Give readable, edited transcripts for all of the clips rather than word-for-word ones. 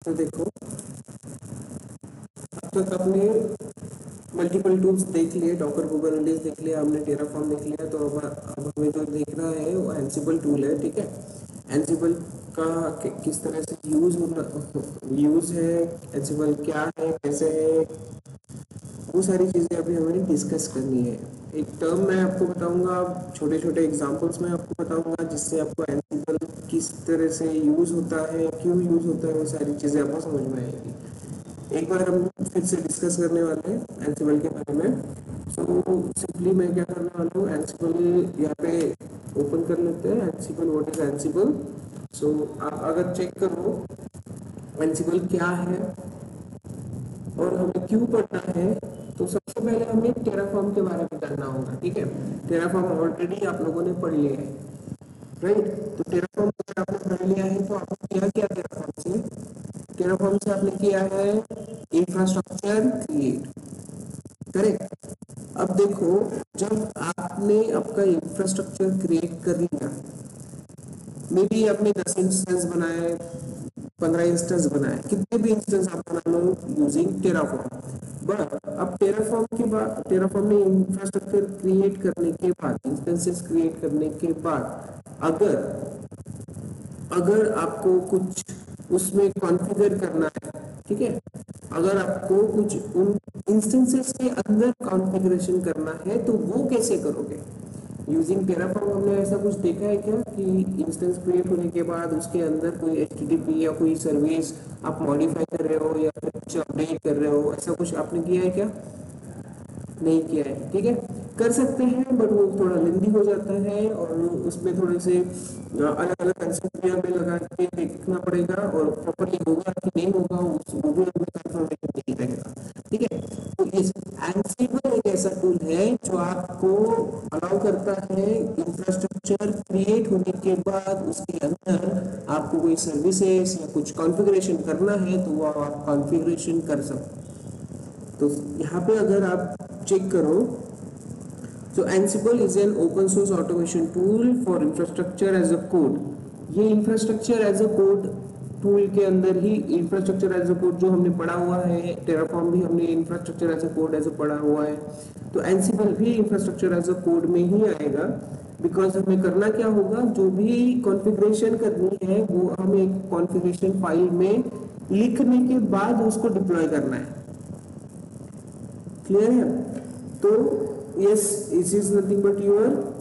तो देखो अब तक अपने मल्टीपल टूल्स देख लिए, डॉकर कुबरनेटिस देख लिया हमने, टेराफॉर्म देख लिया। तो अब हमें जो देखना है वो एंसिबल टूल है, ठीक है। एंसिबल का किस तरह से यूज है, एंसिबल क्या है, कैसे है, वो सारी चीज़ें अभी हमें डिस्कस करनी है। एक टर्म मैं आपको बताऊंगा, छोटे छोटे एग्जांपल्स में आपको बताऊंगा, जिससे आपको एंसिबल किस तरह से यूज़ होता है, क्यों यूज़ होता है, वो सारी चीज़ें आपको समझ में आएगी। एक बार हम फिर से डिस्कस करने वाले हैं एंसिबल के बारे में। सो सिंपली मैं क्या करने वाला हूँ, एंसिबल यहाँ पे ओपन कर लेते हैं। Ansible, what is Ansible. So आप अगर चेक करो एंसिबल क्या है और हमें क्यों पढ़ना है, तो सबसे पहले हमें टेराफॉर्म के बारे में जानना होगा, ठीक है। टेराफॉर्म ऑलरेडी आप लोगों ने पढ़ लिया है, राइट। तो टेराफॉर्म अगर आपने पढ़ लिया है तो आपने क्या किया टेराफॉर्म से? टेराफॉर्म से आपने किया है इंफ्रास्ट्रक्चर क्रिएट, करेक्ट। अब देखो, जब आपने आपका इंफ्रास्ट्रक्चर क्रिएट कर लिया, मे बी आपने 10 इंस्टेंस बनाए, 15 इंस्टेंस बनाए, कितने भी इंस्टेंस आप बना लो यूजिंग टेराफॉर्म। बट अब टेराफॉर्म के बाद, टेराफॉर्म में इंफ्रास्ट्रक्चर क्रिएट करने के बाद, इंस्टेंसेस क्रिएट करने के बाद, अगर आपको कुछ उसमें कॉन्फ़िगर करना है, ठीक है, अगर आपको कुछ उन इंस्टेंसेस के अंदर कॉन्फ़िगरेशन करना है तो वो कैसे करोगे? यूजिंग टेराफॉर्म हमने ऐसा कुछ देखा है क्या कि इंस्टेंस क्रिएट होने के बाद उसके अंदर कोई HTTP या कोई सर्विस आप मॉडिफाई कर रहे हो या फिर कुछ अपडेट कर रहे हो, ऐसा कुछ आपने किया है क्या? नहीं किया है, ठीक है। कर सकते हैं बट वो थोड़ा लेंदी हो जाता है और उसमें थोड़े से अलग अलग कंसेप्ट भी हमें लगा के देखना पड़ेगा और प्रॉपर्ली होगा कि नहीं होगा वो भी हमें कंफर्मेशन नहीं रहेगा, ठीक है। तो इस एंसिबल एक ऐसा टूल है जो आपको अलाउ करता है इंफ्रास्ट्रक्चर क्रिएट होने के बाद उसके अंदर आपको कोई सर्विसेज या कुछ कॉन्फ़िगरेशन करना है तो वो आप कॉन्फ़िगरेशन कर सकते हैं। तो यहाँ पे अगर आप चेक करो, so Ansible is an open source automation tool for infrastructure as a code। ये infrastructure as a code tool के अंदर ही इंफ्रास्ट्रक्चर एज अ कोड जो हमने पढ़ा हुआ है, टेराफॉर्म भी हमने infrastructure as a code as a पढ़ा हुआ है, तो एंसिबल भी इंफ्रास्ट्रक्चर एज अ कोड में ही आएगा। बिकॉज हमें करना क्या होगा, जो भी कॉन्फ़िगरेशन करनी है वो हमें एक कॉन्फ़िगरेशन फाइल में लिखने के बाद उसको डिप्लॉय करना है। क्लियर है? तो yes, it is nothing but your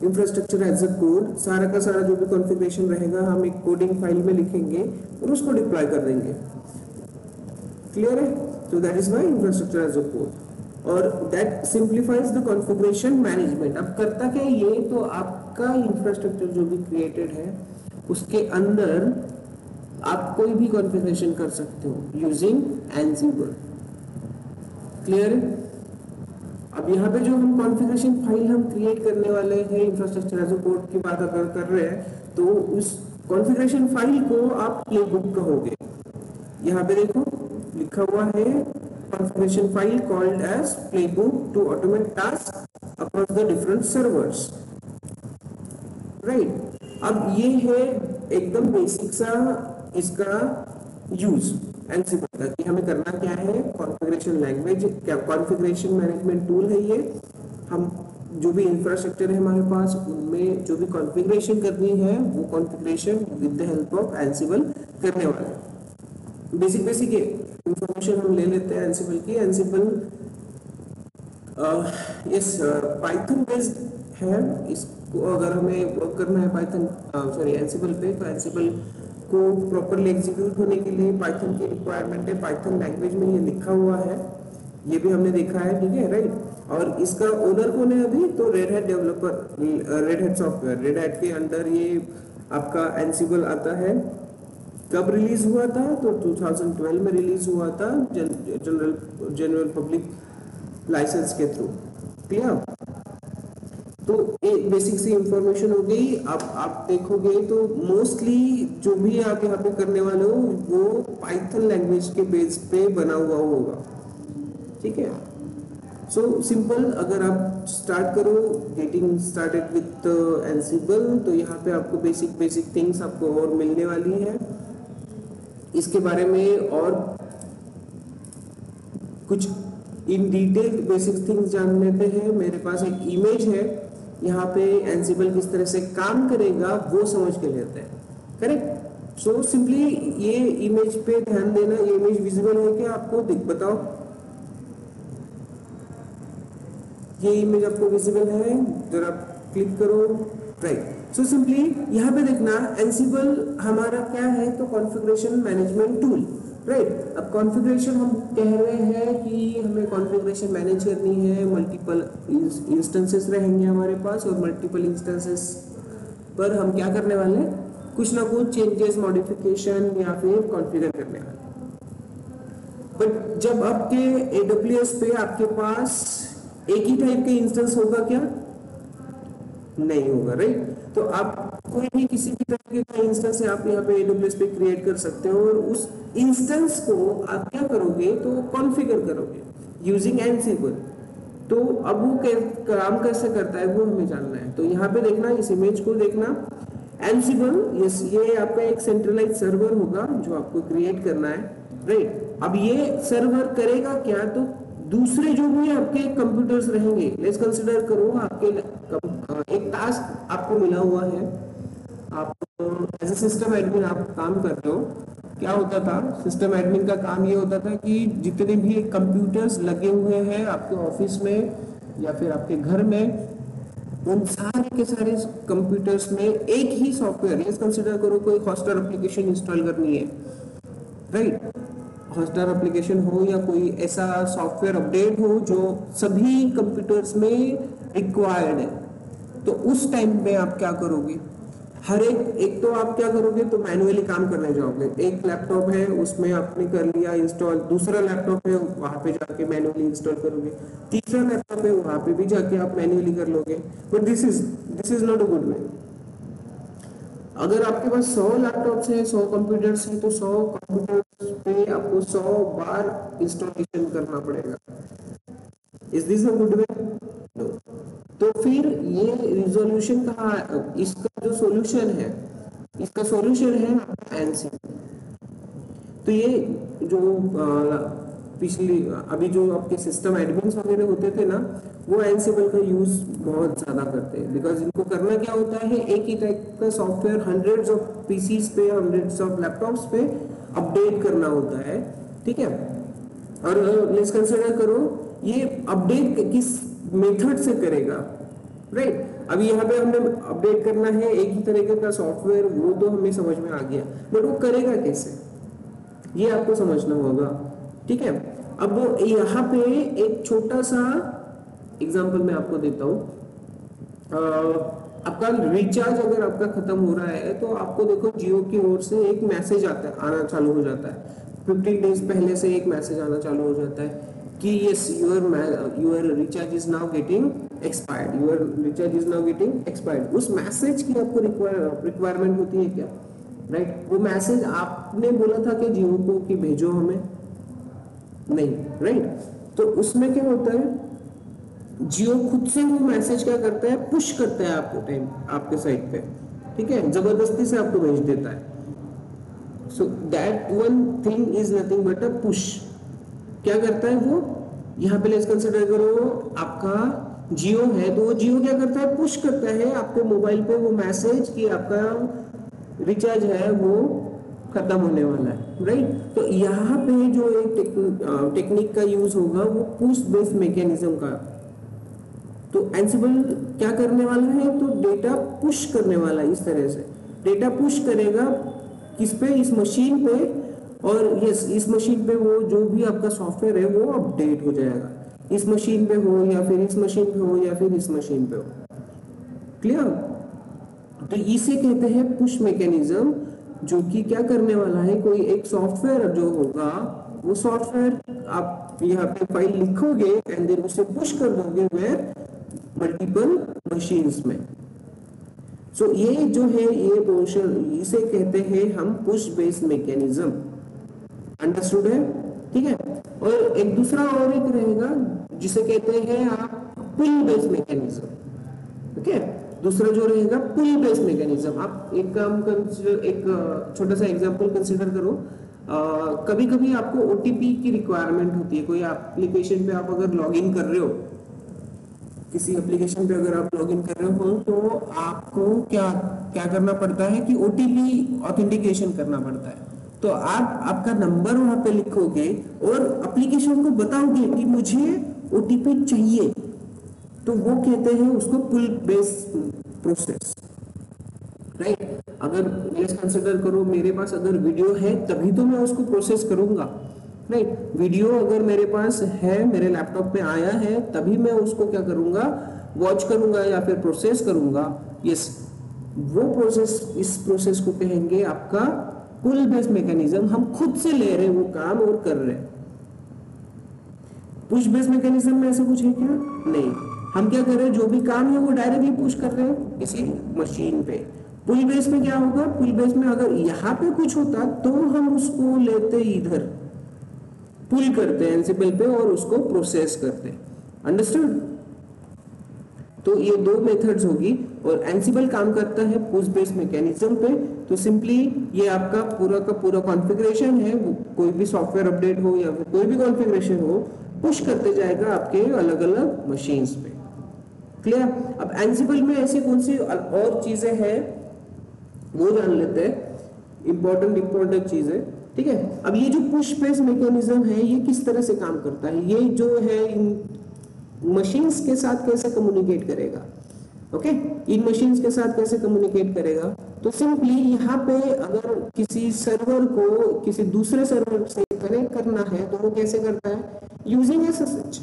infrastructure as a code. सारा का सारा जो भी कॉन्फ़िगरेशन रहेगा हम एक कोडिंग फाइल में लिखेंगे और उसको डिप्लॉय कर देंगे। क्लियर है? तो that is my infrastructure as a code और that simplifies the configuration management. अब करता क्या ये, तो आपका इंफ्रास्ट्रक्चर जो भी क्रिएटेड है उसके अंदर आप कोई भी कॉन्फ़िगरेशन कर सकते हो यूजिंग एंसिबल। क्लियर है? अब यहाँ पे जो हम कॉन्फ़िगरेशन फाइल हम क्रिएट करने वाले हैं इंफ्रास्ट्रक्चर एज अ कोड की बात अगर कर रहे हैं, तो उस कॉन्फ़िगरेशन फाइल को आप प्लेबुक कहोगे। यहाँ पे देखो लिखा हुआ है configuration file called as playbook to automate task across the different servers, right. अब ये है एकदम बेसिक सा इसका यूज एंसिबल का, कि हमें करना क्या है, कॉन्फ़िगरेशन लैंग्वेज, क्या कॉन्फ़िगरेशन मैनेजमेंट टूल है ये। हम जो भी इंफ्रास्ट्रक्चर है हमारे पास उनमें जो भी कॉन्फ़िगरेशन करनी है वो configuration with the help of Ansible करने वाले हैं। बेसिक बेसिक इंफॉर्मेशन हम ले लेते हैं एंसिबल की। एंसिबल यस पाइथन बेस्ड है। इसको अगर हमें वर्क करना है पाइथन सॉरी एंसिबल पे, तो एंसिबल को प्रॉपरली एग्जीक्यूट होने के लिए पाइथन की रिक्वायरमेंट है। पाइथन लैंग्वेज में ये लिखा हुआ है, ये भी हमने देखा है, ठीक है, राइट। और इसका ओनर कौन है अभी, तो red hat developer, red hat software, red hat के अंडर ये आपका एंसिबल आता है। कब रिलीज हुआ था, तो 2012 में रिलीज हुआ था जनरल पब्लिक लाइसेंस के थ्रू। क्लियर? तो एक बेसिक सी इंफॉर्मेशन हो गई। अब आप देखोगे तो मोस्टली जो भी आप यहाँ पे करने वाले हो वो पाइथन लैंग्वेज के बेस पे बना हुआ होगा, ठीक है। सो सिंपल, अगर आप स्टार्ट करो गेटिंग स्टार्टेड विथ एंसिबल, तो यहाँ पे आपको बेसिक थिंग्स आपको और मिलने वाली है। इसके बारे में और कुछ इन डिटेल बेसिक थिंग्स जान लेते हैं। मेरे पास एक इमेज है, यहाँ पे एंसिबल किस तरह से काम करेगा वो समझ के लेते हैं। करेक्ट। सो सिंपली ये इमेज पे ध्यान देना। ये इमेज विजिबल है क्या आपको? बताओ, ये इमेज आपको विजिबल है? जरा क्लिक करो। राइट। सो सिंपली यहाँ पे देखना, एंसिबल हमारा क्या है? तो कॉन्फ़िगरेशन मैनेजमेंट टूल। राइट। अब कॉन्फ़िगरेशन हम कह रहे हैं कि हमें कॉन्फ़िगरेशन मैनेज करनी है। मल्टीपल इंस्टेंसेस रहेंगे हमारे पास, और मल्टीपल इंस्टेंसेस पर हम क्या करने वाले हैं? कुछ ना कुछ चेंजेस, मॉडिफिकेशन या फिर कॉन्फ़िगर करने वाले। बट जब आपके AWS पे आपके पास एक ही टाइप के इंस्टेंस होगा क्या? नहीं होगा। राइट। तो आप कोई भी किसी भी तरह का इंस्टेंस आप यहाँ पे AWS पे क्रिएट कर सकते हो, और उस इंस्टेंस को आप क्या करोगे? तो कॉन्फ़िगर करोगे यूजिंग एंसिबल। तो अब वो काम कैसे करता है वो हमें जानना है। तो यहाँ पे देखना, इस इमेज को देखना, एंसिबल ये आपका एक सेंट्रलाइज सर्वर होगा जो आपको क्रिएट करना है। राइट। अब ये सर्वर करेगा क्या? तो दूसरे जो भी आपके कंप्यूटर्स रहेंगे, लेट्स कंसिडर करो आपके एक टास्क आपको मिला हुआ है, आप एज ए सिस्टम एडमिन आप काम कर रहे हो। क्या होता था? सिस्टम एडमिन का काम ये होता था कि जितने भी कंप्यूटर्स लगे हुए हैं आपके ऑफिस में या फिर आपके घर में, उन सारे के सारे कंप्यूटर्स में एक ही सॉफ्टवेयर, लेट्स कंसिडर करो कोई हॉटस्टार एप्लीकेशन इंस्टॉल करनी है। राइट। हॉटस्टार एप्लीकेशन हो या कोई ऐसा सॉफ्टवेयर अपडेट हो जो सभी कंप्यूटर्स में रिक्वायर्ड है, तो उस टाइम में आप क्या करोगे? हर एक तो आप क्या करोगे? तो मैन्युअली काम करने जाओगे। एक लैपटॉप है उसमें आपने कर लिया इंस्टॉल, दूसरा लैपटॉप है वहां पे जाके मैन्युअली इंस्टॉल करोगे, तीसरा लैपटॉप है वहां पे भी जाके आप मैन्युअली कर लोगे। But this is not a good वे। अगर आपके पास 100 लैपटॉप्स हैं, 100 कंप्यूटर्स हैं, तो 100 कंप्यूटर्स पे आपको 100 बार इंस्टॉलेशन करना पड़ेगा। Is this a good way? No. तो फिर ये रिजोल्यूशन का, इसका जो सॉल्यूशन है, इसका सॉल्यूशन है एंसिबल। तो ये जो पिछली अभी जो आपके सिस्टम एडमिन्स वगैरह होते थे ना, वो एंसिबल का यूज बहुत ज्यादा करते हैं। बिकॉज इनको करना क्या होता है? एक ही टाइप का सॉफ्टवेयर हंड्रेड्स ऑफ पीसीज पे, हंड्रेड्स ऑफ लैपटॉप्स पे अपडेट करना होता है। ठीक है। और लेट्स कंसिडर करो ये अपडेट किस मेथड से करेगा। राइट। अभी यहाँ पे हमने अपडेट करना है एक ही तरीके का सॉफ्टवेयर, वो तो हमें समझ में आ गया, बट वो करेगा कैसे ये आपको समझना होगा। ठीक है। अब वो यहाँ पे एक छोटा सा एग्जांपल मैं आपको देता हूँ। आपका रिचार्ज अगर आपका खत्म हो रहा है तो आपको देखो जियो की ओर से एक मैसेज आना चालू हो जाता है। 15 डेज पहले से एक मैसेज आना चालू हो जाता है कि yes your recharge is now getting expired, your recharge is now getting expired. उस मैसेज की आपको रिक्वायरमेंट होती है क्या? राइट। वो मैसेज आपने बोला था कि जियो को कि भेजो हमें, नहीं। राइट। तो उसमें क्या होता है? जियो खुद से वो मैसेज क्या करता है? पुश करता है आपको टाइम आपके साइड पे। ठीक है। जबरदस्ती से आपको भेज देता है। So that one thing is nothing but a push. क्या करता है वो? यहाँ पे लेट्स कंसिडर करो आपका जियो है, तो वो जियो क्या करता है? पुश करता है आपके मोबाइल पे वो मैसेज कि आपका रिचार्ज है वो खत्म होने वाला है। राइट। तो यहाँ पे जो एक टेक्निक का यूज होगा वो पुश बेस्ड मैकेनिज्म का। तो एंसिबल क्या करने वाला है? तो डेटा पुश करने वाला है। इस तरह से डेटा पुश करेगा किस पे? इस मशीन पे। और यस, इस मशीन पे वो जो भी आपका सॉफ्टवेयर है वो अपडेट हो जाएगा, इस मशीन पे हो या फिर इस मशीन पे हो या फिर इस मशीन पे हो। क्लियर? तो इसे कहते हैं पुश मैकेनिज्म, जो कि क्या करने वाला है? कोई एक सॉफ्टवेयर जो होगा, वो सॉफ्टवेयर आप यहाँ पे फाइल लिखोगे एंड देन उसे पुश कर दोगे वेयर मल्टीपल मशीन्स में। सो ये जो है ये पोर्शन, इसे कहते हैं हम पुश बेस्ड मैकेनिज्म। अंडरस्टूड है? ठीक है। और एक दूसरा और एक रहेगा जिसे कहते हैं आप पुल बेस्ड मैकेनिज्म। ओके। दूसरा जो रहेगा पुल बेस्ड मैकेनिज्म। आप एक काम कंसिडर, एक छोटा सा एग्जांपल कंसिडर करो। कभी कभी आपको ओटीपी की रिक्वायरमेंट होती है। कोई एप्लीकेशन पे आप अगर लॉगिन कर रहे हो, किसी एप्लीकेशन पे अगर आप लॉगिन कर रहे हो तो आपको क्या क्या करना पड़ता है कि ओटीपी ऑथेंटिकेशन करना पड़ता है। तो आप आपका नंबर वहां पे लिखोगे और एप्लीकेशन को बताओगे कि मुझे ओटीपी चाहिए, तो वो कहते हैं उसको पुल बेस्ड प्रोसेस, राइट। अगर लेट्स कंसिडर करो मेरे पास अगर वीडियो है तभी तो मैं उसको प्रोसेस करूंगा, राइट। वीडियो अगर मेरे पास है, मेरे लैपटॉप पे आया है, तभी मैं उसको क्या करूंगा, वॉच करूंगा या फिर प्रोसेस करूंगा। यस, वो प्रोसेस, इस प्रोसेस को कहेंगे आपका पुल बेस्ड मैकेनिज्म। हम खुद से ले रहे हैं वो काम और कर रहे हैं। पुश बेस्ड मैकेनिज्म में ऐसा कुछ है क्या? नहीं। हम क्या कर रहे हैं, जो भी काम है वो डायरेक्टली पुश कर रहे हैं किसी मशीन पे। पुल बेस में क्या होगा, पुल बेस में अगर यहाँ पे कुछ होता तो हम उसको लेते इधर, पुल करते हैं एनसिबल पे और उसको प्रोसेस करते हैं। अंडरस्टूड? तो ये दो मेथड्स होगी और एनसिबल काम करता है पुश बेस मैकेनिज्म पे। तो सिंपली ये आपका पूरा का पूरा कॉन्फ़िगरेशन है, कोई भी सॉफ्टवेयर अपडेट हो या फिर कोई भी कॉन्फ़िगरेशन हो, पुश करते जाएगा आपके अलग अलग मशीन्स पे। क्लियर? अब एनसिबल में ऐसी कौन सी और चीजें हैं वो जान लेते हैं, इंपॉर्टेंट चीजें, ठीक है। अब ये जो पुश बेस मैकेनिज्म है ये किस तरह से काम करता है, ये जो है इन मशीन्स के साथ कैसे कम्युनिकेट करेगा, ओके। इन मशीन्स के साथ कैसे कम्युनिकेट करेगा, तो सिंपली यहाँ पे अगर किसी सर्वर को किसी दूसरे सर्वर से कनेक्ट करना है तो वो कैसे करता है, यूजिंग एसएसएच,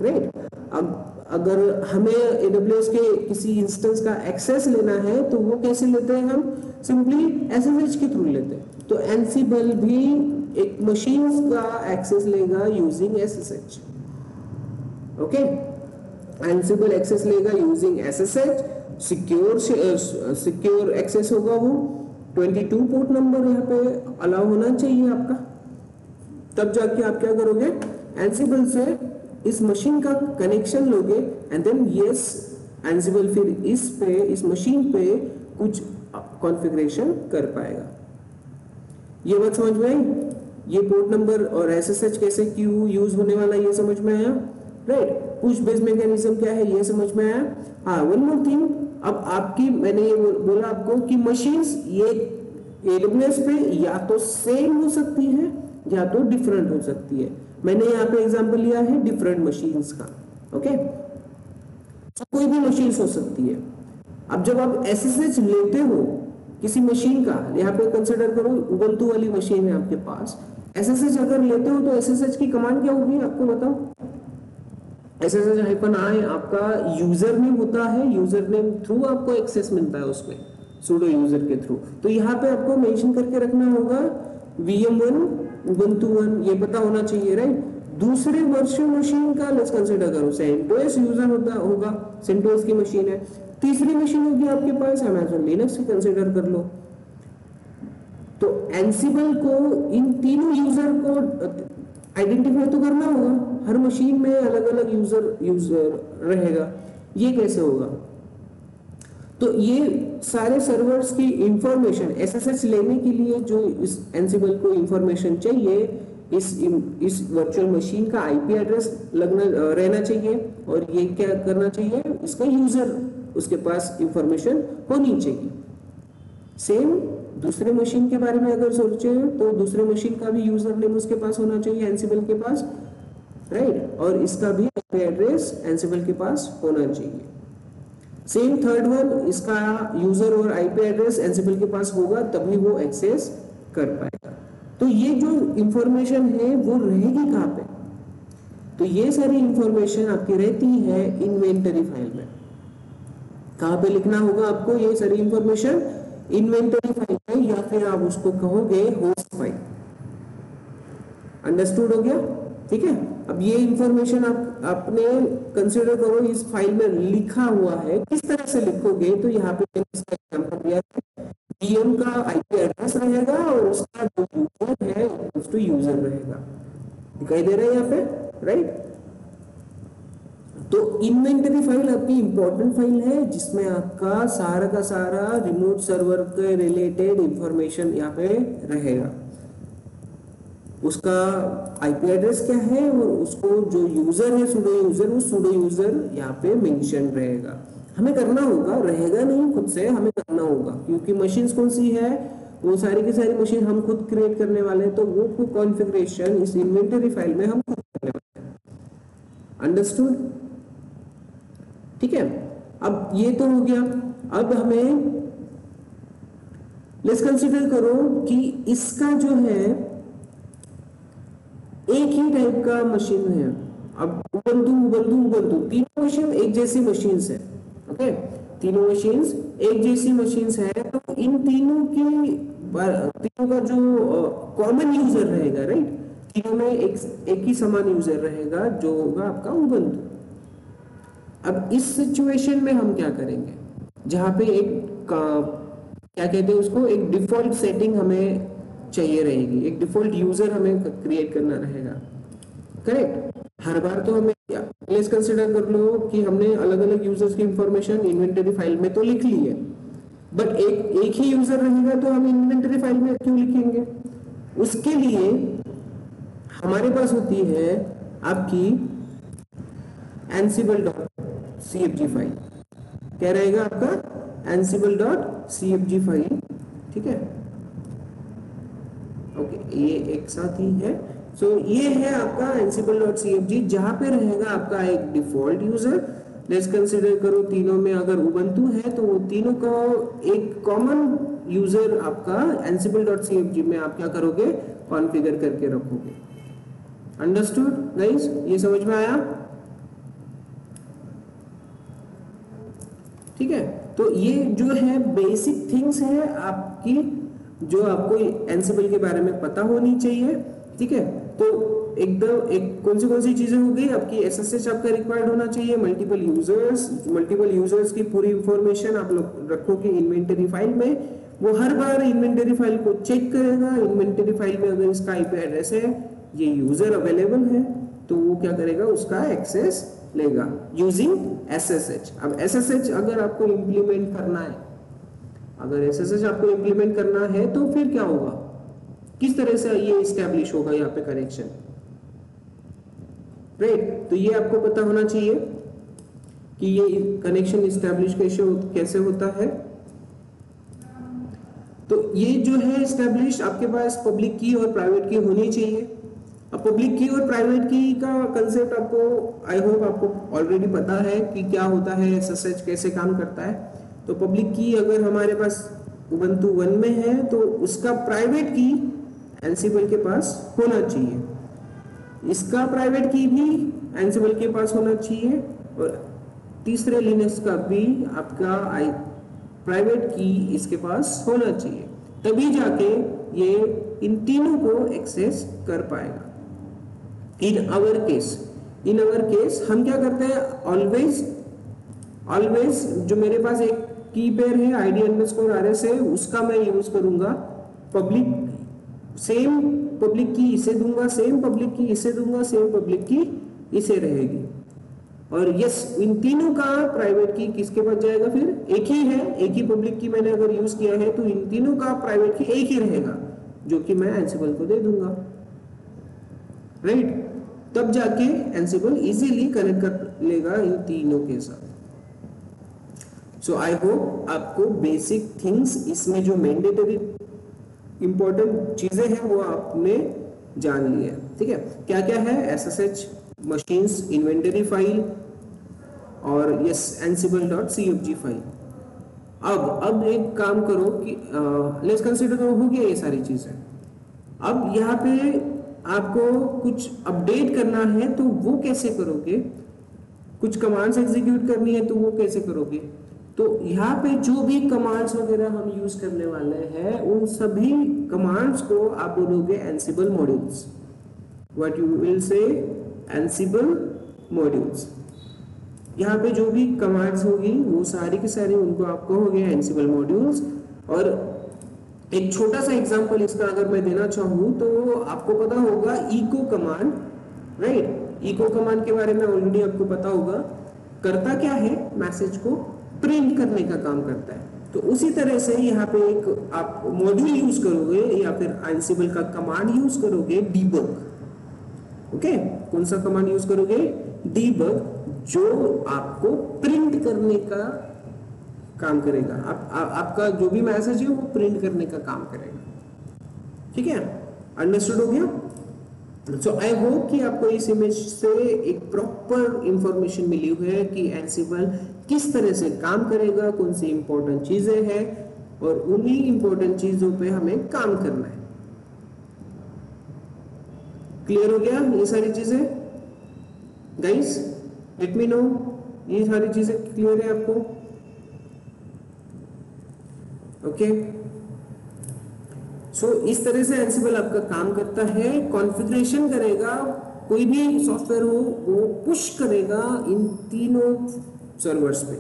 राइट। अब अगर हमें AWS के किसी इंस्टेंस का एक्सेस लेना है तो वो कैसे लेते हैं, हम सिंपली SSH के थ्रू लेते हैं। तो एनसिबल भी एक मशीन का एक्सेस लेगा using SSH, okay. Ansible access लेगा यूजिंग SSH, सिक्योर एक्सेस होगा, वो 22 पोर्ट नंबर यहाँ पे अलाउ होना चाहिए आपका। तब जाके आप क्या करोगे, एनसिबल से इस मशीन का कनेक्शन लोगे एंड देन यस एनसिबल फिर इस मशीन पे कुछ कॉन्फ़िगरेशन कर पाएगा। ये बात समझ में आई? ये पोर्ट नंबर और SSH कैसे क्यों यूज होने वाला ये समझ में आया, राइट। पुश बेस मैकेनिज्म क्या है ये समझ में आया। हाँ, वन मोर थिंग, अब आपकी मैंने ये बोला आपको कि मशीन्स ये AWS पे या तो सेम हो सकती है या तो डिफरेंट हो सकती है। मैंने यहाँ पे एग्जांपल लिया है डिफरेंट मशीन्स का, ओके। तो कोई भी मशीन्स हो सकती है। अब जब आप SSH लेते हो किसी मशीन का, यहाँ पे कंसिडर करो उबंटू वाली मशीन है आपके पास, SSH अगर लेते हो तो SSH की कमांड क्या होगी आपको बताओ। SSH-i आपका यूजर नेम होता है, यूजर नेम थ्रू आपको एक्सेस मिलता है उसमें, सुडो यूजर के थ्रू। तो यहाँ पे आपको मेंशन करके रखना होगा VM1 उबंटू 1, ये पता होना चाहिए, राइट। दूसरे वर्चुअल मशीन का लेट्स कंसीडर करो सेंटोस यूजर होगा, सेंटोस की मशीन है। तीसरी मशीन होगी आपके पास अमेज़न लिनक्स की, कंसीडर कर लो। तो एनसिबल को इन तीनों यूजर को आइडेंटिफाई तो करना होगा, हर मशीन में अलग अलग यूजर रहेगा, ये कैसे होगा। तो ये सारे सर्वर्स की इंफॉर्मेशन SSH लेने के लिए जो इस एनसिबल को इंफॉर्मेशन चाहिए, इस वर्चुअल मशीन का IP एड्रेस रहना चाहिए और ये क्या करना चाहिए, इसका यूजर उसके पास इंफॉर्मेशन होनी चाहिए। सेम दूसरे मशीन के बारे में अगर सोचे तो दूसरे मशीन का भी यूजर नेम उसके पास होना चाहिए एनसिबल के पास, राइट। और इसका भी IP एड्रेस एनसिबल के पास होना चाहिए। सेम थर्ड वन, इसका यूजर और IP एड्रेस एनसिबल के पास होगा तभी वो एक्सेस कर पाएगा। तो ये जो इंफॉर्मेशन है वो रहेगी कहाँ पे, तो ये सारी इंफॉर्मेशन आपकी रहती है इन्वेंटरी फाइल में। कहाँ पे लिखना होगा आपको ये सारी इंफॉर्मेशन, इन्वेंटरी फाइल में, या फिर आप उसको कहोगे होस्ट फाइल। अंडरस्टूड हो गया, ठीक है। अब ये इंफॉर्मेशन आपने कंसीडर करो इस फाइल में लिखा हुआ है, किस तरह से लिखोगे, तो यहाँ पे मैंने इसका एग्जांपल दिया है। VM का IP एड्रेस रहेगा और उसका जो यूजर है उसको यूजर रहेगा, दिखाई दे रहा है यहाँ पे, राइट। तो इन्वेंटरी फाइल आपकी इंपॉर्टेंट फाइल है जिसमें आपका सारा का सारा रिमोट सर्वर के रिलेटेड इंफॉर्मेशन यहाँ पे रहेगा, उसका आईपी एड्रेस क्या है और उसको जो यूजर है सूडो यूजर, वो सूडो यूजर यहाँ पे मेंशन रहेगा। हमें करना होगा, रहेगा नहीं खुद से, हमें करना होगा, क्योंकि मशीन्स कौन सी है, वो सारी की सारी मशीन हम खुद क्रिएट करने वाले हैं, तो वो कॉन्फ़िगरेशन इस इन्वेंटरी फाइल में हम खुद करने वाले हैं। अंडरस्टूड? ठीक है, अब ये तो हो गया। अब हमें लेट्स कंसीडर करो कि इसका जो है एक ही टाइप का मशीन है। अब उबंटू उबंटू उबंटू तीनों मशीन एक जैसी मशीन्स है। ओके, तीनों मशीन्स एक जैसी मशीन्स है, तो इन तीनों का जो कॉमन यूजर रहेगा, राइट, तीनों में एक ही समान यूजर रहेगा जो होगा आपका उबंटू। अब इस सिचुएशन में हम क्या करेंगे, जहां पे क्या कहते हैं उसको, एक डिफॉल्ट सेटिंग हमें चाहिए रहेगी, एक डिफॉल्ट यूजर हमें क्रिएट करना रहेगा, करेक्ट। हर बार तो हमें लेट्स कंसीडर कर लो कि हमने अलग अलग यूजर्स की इंफॉर्मेशन इन्वेंटरी फाइल में तो लिख ली है, बट एक ही यूजर रहेगा तो हम इन्वेंटरी फाइल में क्यों लिखेंगे? उसके लिए हमारे पास होती है आपकी ansible.cfg फाइल। क्या रहेगा आपका? ansible.cfg फाइल, ठीक है। ओके, ये एक साथ ही है। सो ये है आपका ansible.cfg, जहां पे रहेगा आपका एक डिफॉल्ट यूजर। लेट्स कंसीडर करो तीनों में अगर उबंटू है तो वो तीनों का एक कॉमन यूजर आपका ansible.cfg में आप क्या करोगे, कॉन्फ़िगर करके रखोगे। Understood guys? ये समझ में आया? ठीक है, तो ये जो है बेसिक थिंग्स है आपकी, जो आपको एंसिबल के बारे में पता होनी चाहिए। ठीक है, तो एकदम कौन सी चीजें हो गई आपकी, एसएसएच आपका रिक्वायर्ड होना चाहिए, मल्टीपल यूजर्स की पूरी इंफॉर्मेशन आप लोग रखोगे इन्वेंटरी फाइल में। वो हर बार इन्वेंटरी फाइल को चेक करेगा, इन्वेंटरी फाइल में अगर इसका आईपी एड्रेस है, ये यूजर अवेलेबल है, तो वो क्या करेगा, उसका एक्सेस लेगा यूजिंग एसएसएच। अब एसएसएच अगर आपको इंप्लीमेंट करना है, तो फिर क्या होगा, किस तरह से ये इस्टेब्लिश होगा यहाँ पे कनेक्शन, राइट। तो ये आपको पता होना चाहिए कि ये कनेक्शन इस्टेब्लिश कैसे होता है। तो ये जो है इस्टेब्लिश, आपके पास पब्लिक की और प्राइवेट की होनी चाहिए। अब पब्लिक की और प्राइवेट की का कंसेप्ट आपको, आई होप आपको ऑलरेडी पता है कि क्या होता है, एसएसएच कैसे काम करता है। तो पब्लिक की अगर हमारे पास उबंटू 1 में है, तो उसका प्राइवेट की एंसिबल के पास होना चाहिए, इसका प्राइवेट की भी एंसिबल के पास होना चाहिए, और तीसरे लिनक्स का भी आपका प्राइवेट की इसके पास होना चाहिए, तभी जाके ये इन तीनों को एक्सेस कर पाएगा। इन आवर केस हम क्या करते हैं, ऑलवेज जो मेरे पास एक की पेयर है ID_RS है, उसका मैं यूज करूंगा, सेम पब्लिक की इसे दूंगा, सेम पब्लिक की इसे दूंगा, सेम पब्लिक की इसे रहेगी। और यस, इन तीनों का प्राइवेट की किसके पास जाएगा, फिर एक ही है, एक ही पब्लिक की मैंने अगर यूज किया है, तो इन तीनों का प्राइवेट की एक ही रहेगा, जो कि मैं एंसिबल को दे दूंगा, राइट। तब जाके एंसिबल इजीली कनेक्ट कर लेगा इन तीनों के साथ। सो आई होप आपको बेसिक थिंग्स, इसमें जो मैंडेटरी इंपॉर्टेंट चीजें हैं वो आपने जान ली है। ठीक है, क्या क्या है, एसएसएच, मशीन्स, इन्वेंटरी फाइल, और यस ansible.cfg फाइल। अब एक काम करो कि लेट्स कंसीडर करो हो गया ये सारी चीजें। अब यहाँ पे आपको कुछ अपडेट करना है, तो वो कैसे करोगे, कुछ कमांड्स एग्जीक्यूट करनी है तो वो कैसे करोगे। तो यहाँ पे जो भी कमांड्स वगैरह हम यूज करने वाले हैं, उन सभी कमांड्स को आप बोलोगे Ansible modules. What you will say, Ansible modules. यहाँ पे जो भी कमांड्स होगी वो सारी की सारी उनको आप कहोगे एंसिबल मॉड्यूल्स। और एक छोटा सा एग्जांपल इसका अगर मैं देना चाहूँ, तो आपको पता होगा echo command, right. Echo command के बारे में ऑलरेडी आपको पता होगा, करता क्या है, मैसेज को प्रिंट करने का काम करता है। तो उसी तरह से यहाँ पे एक आप मॉड्यूल यूज करोगे या फिर एंसिबल का कमांड यूज करोगे डीबग। ओके, कौन सा कमांड यूज करोगे? डीबग, जो आपको प्रिंट करने का काम करेगा। आपका जो भी मैसेज है वो प्रिंट करने का काम करेगा। ठीक है, अंडरस्टूड हो गया? सो आई होप कि आपको इस इमेज से एक प्रॉपर इंफॉर्मेशन मिली हुई है कि एंसिबल किस तरह से काम करेगा, कौन सी इंपॉर्टेंट चीजें हैं और उन्हीं इंपॉर्टेंट चीजों पे हमें काम करना है। क्लियर हो गया ये सारी चीजें गाइस? लेट मी नो, ये सारी चीजें क्लियर है आपको? ओके, सो इस तरह से एंसिबल आपका काम करता है। कॉन्फ़िगरेशन करेगा, कोई भी सॉफ्टवेयर हो वो पुश करेगा इन तीनों सर्वर्स पे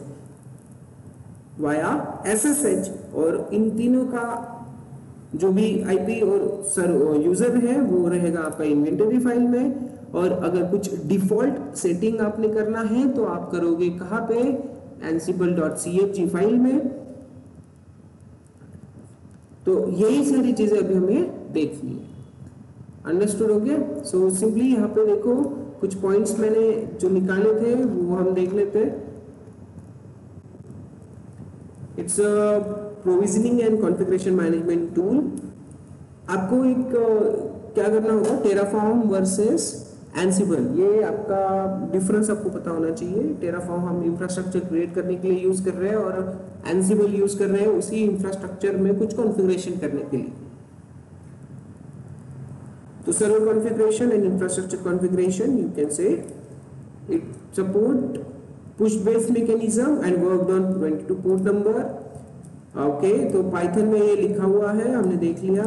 वाया SSH, और इन तीनों का जो भी IP और यूजर है वो रहेगा आपका इन्वेंटरी फाइल में। और अगर कुछ डिफॉल्ट सेटिंग आपने करना है तो आप करोगे कहाँ पे? ansible.chg फाइल में। तो यही सारी चीजें अभी हमें देखनी है। अंडरस्टूड हो गया? सो सिंपली यहाँ पे देखो, कुछ पॉइंट्स मैंने जो निकाले थे वो हम देख लेते हैं। It's a provisioning and configuration management tool. आपको एक क्या करना होगा? टेराफॉर्म वर्सेस एंसिबल, ये आपका डिफरेंस आपको पता होना चाहिए। टेराफॉर्म हम इंफ्रास्ट्रक्चर क्रिएट करने के लिए यूज कर रहे हैं और एंसिबल यूज कर रहे हैं उसी इंफ्रास्ट्रक्चर में कुछ कॉन्फ़िगरेशन करने के लिए। तो server configuration and infrastructure configuration, you can say it support push based mechanism and work on 22 port number. Okay, तो पाइथन में ये लिखा हुआ है, हमने देख लिया।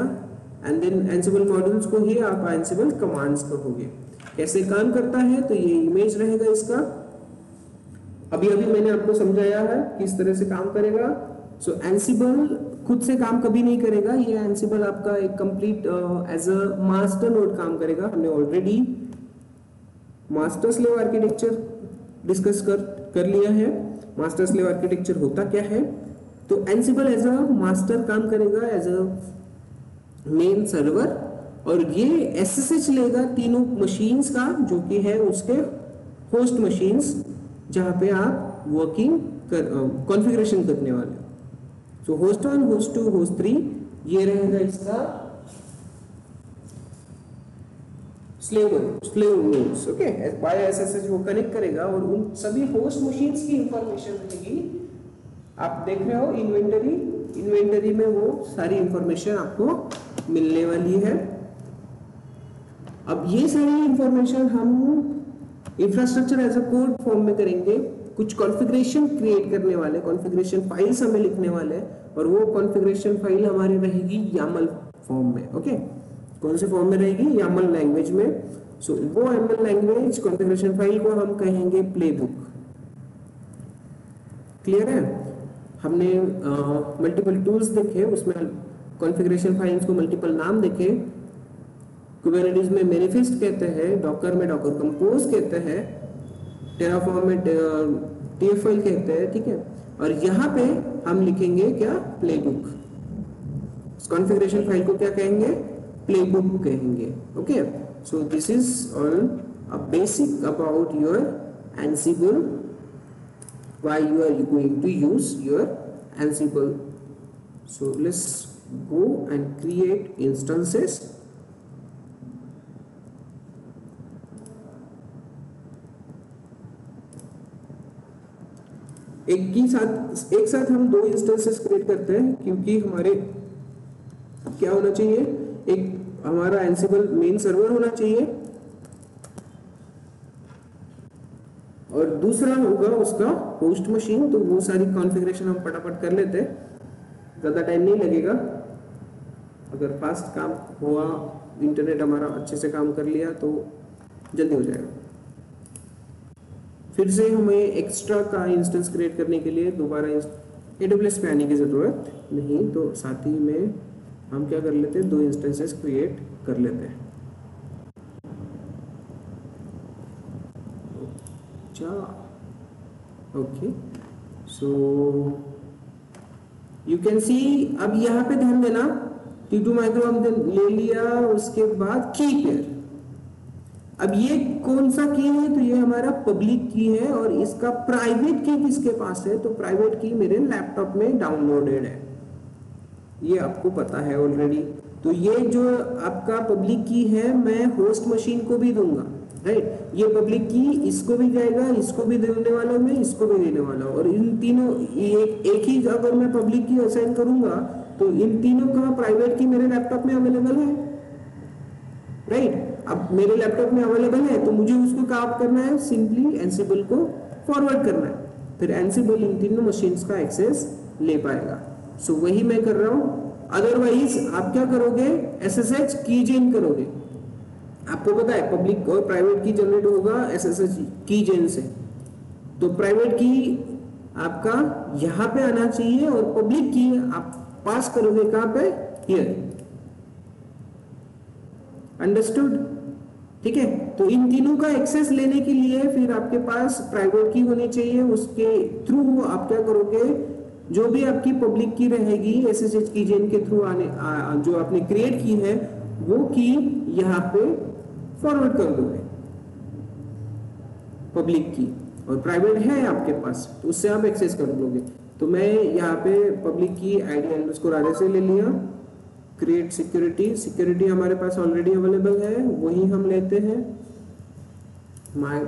एंड देन एंसिबल मॉड्यूल्स को ही आप एंसिबल कमांड्स कहोगे। कैसे काम करता है? तो ये इमेज रहेगा इसका। अभी मैंने आपको समझाया है किस तरह से काम करेगा। सो एंसिबल खुद से काम कभी नहीं करेगा, ये एंसिबल आपका एक complete as a master node काम करेगा। हमने already master slave architecture discuss कर लिया है। मास्टर स्लेव आर्किटेक्चर होता क्या है? तो एंसिबल एज अ मास्टर काम करेगा, एज अ मेन सर्वर, और ये SSH लेगा तीनों मशीन्स का, जो कि है उसके होस्ट मशीन्स जहां पे आप वर्किंग कॉन्फ़िगरेशन करने वाले हो। सो होस्ट 1, होस्ट 2, होस्ट 3, ये रहेगा इसका slave nodes. Okay, by SSH वो कनेक्ट करेगा और उन सभी होस्ट मशीन्स की इंफॉर्मेशन रहेगी। आप देख रहे हो इन्वेंटरी में वो सारी इंफॉर्मेशन आपको मिलने वाली है। अब ये सारी इंफॉर्मेशन हम infrastructure as a code form में करेंगे। कुछ कॉन्फ़िगरेशन क्रिएट करने वाले, कॉन्फ़िगरेशन फाइल्स हमें लिखने वाले, और वो कॉन्फ़िगरेशन फाइल हमारी रहेगी YAML फॉर्म में। ओके, कौन से फॉर्म में रहेगी? YAML लैंग्वेज में। सो वो YAML लैंग्वेज कॉन्फ़िगरेशन फाइल को हम कहेंगे प्लेबुक। क्लियर है? हमने मल्टीपल टूल्स देखे, उसमें कॉन्फ़िगरेशन फाइल्स को मल्टीपल नाम देखे। कुबरनेटिस में मैनिफेस्ट कहते हैं, डॉकर में डॉकर कंपोज कहते हैं, टेराफॉर्म में TF-फाइल कहते हैं। ठीक है, और यहाँ पे हम लिखेंगे क्या? प्लेबुक। कॉन्फ़िगरेशन फाइल को क्या कहेंगे? प्लेबुक कहेंगे। Okay, so this is all a basic about your Ansible, why you are going to use your Ansible. So let's go and create instances. एक साथ हम दो इंस्टेंसेस क्रिएट करते हैं, क्योंकि हमारे क्या होना चाहिए? एक हमारा एंसिबल मेन सर्वर होना चाहिए और दूसरा होगा उसका होस्ट मशीन। तो वो सारी कॉन्फ़िगरेशन हम फटाफट कर लेते हैं, ज़्यादा टाइम नहीं लगेगा। अगर फास्ट काम हुआ, इंटरनेट हमारा अच्छे से काम कर लिया तो जल्दी हो जाएगा। फिर से हमें एक्स्ट्रा का इंस्टेंस क्रिएट करने के लिए दोबारा AWS पे आने की ज़रूरत नहीं, तो साथ ही में हम क्या कर लेते हैं? दो इंस्टेंसेस क्रिएट कर लेते हैं। अच्छा, ओके, सो यू कैन सी। अब यहाँ पे ध्यान देना, T2 माइक्रो हमने ले लिया, उसके बाद की पेयर। अब ये कौन सा की है, तो ये हमारा पब्लिक की है, और इसका प्राइवेट की किसके पास है, तो प्राइवेट की मेरे लैपटॉप में डाउनलोडेड है, ये आपको पता है ऑलरेडी। तो ये जो आपका पब्लिक की है मैं होस्ट मशीन को भी दूंगा, राइट। ये पब्लिक की इसको भी जाएगा, इसको भी देने वाला हूं मैं, इसको भी देने वाला हूं, और इन तीनों एक ही अगर मैं पब्लिक की असाइन करूंगा तो इन तीनों का प्राइवेट की मेरे लैपटॉप में अवेलेबल है, राइट। अब मेरे लैपटॉप में अवेलेबल है तो मुझे उसको क्या करना है, सिंपली एनसिबल को फॉरवर्ड करना है, फिर एनसिबल इन तीनों मशीन्स का एक्सेस ले पाएगा। सो वही मैं कर रहा हूं। अदरवाइज आप क्या करोगे, एसएसएच की जेन करोगे। आपको पता है पब्लिक और प्राइवेट की जनरेट होगा एसएसएच की जेन से, तो प्राइवेट की आपका यहां पे आना चाहिए और पब्लिक की आप पास करोगे कहां पे, हियर। अंडरस्टूड, ठीक है। तो इन तीनों का एक्सेस लेने के लिए फिर आपके पास प्राइवेट की होनी चाहिए, उसके थ्रू आप क्या करोगे, जो भी आपकी पब्लिक की रहेगी एसएसएच की जेन के थ्रू आने जो आपने क्रिएट की है वो की यहाँ पे फॉरवर्ड कर दोगे पब्लिक की, और प्राइवेट है आपके पास तो उससे आप एक्सेस कर लोगे। तो मैं यहाँ पे पब्लिक की आईडी अंडरस्कोर आर से ले लिया, क्रिएट सिक्योरिटी हमारे पास ऑलरेडी अवेलेबल है, वही हम लेते हैं माई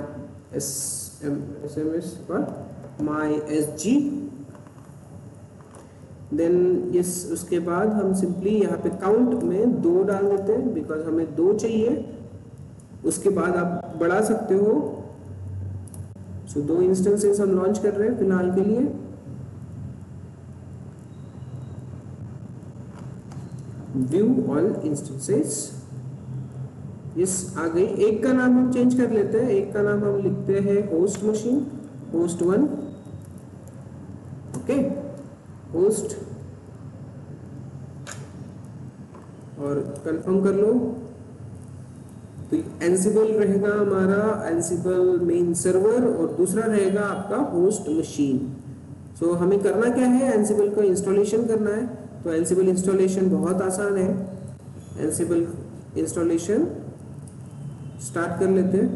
SMS पर माई SG। देन यस, उसके बाद हम सिंपली यहाँ पे काउंट में 2 डाल देते हैं बिकॉज हमें 2 चाहिए। उसके बाद आप बढ़ा सकते हो। सो 2 इंस्टेंसेस हम लॉन्च कर रहे हैं फिलहाल के लिए। व्यू ऑल इंस्टेंसेस, यस आ गई। एक का नाम हम चेंज कर लेते हैं, एक का नाम हम लिखते हैं host machine, host 1, okay, host, और कंफर्म कर लो। तो एंसिबल रहेगा हमारा एंसिबल मेन सर्वर और दूसरा रहेगा आपका होस्ट मशीन। सो हमें करना क्या है, एंसिबल का इंस्टॉलेशन करना है। तो एंसिबल इंस्टॉलेशन बहुत आसान है, एंसिबल इंस्टॉलेशन स्टार्ट कर लेते हैं।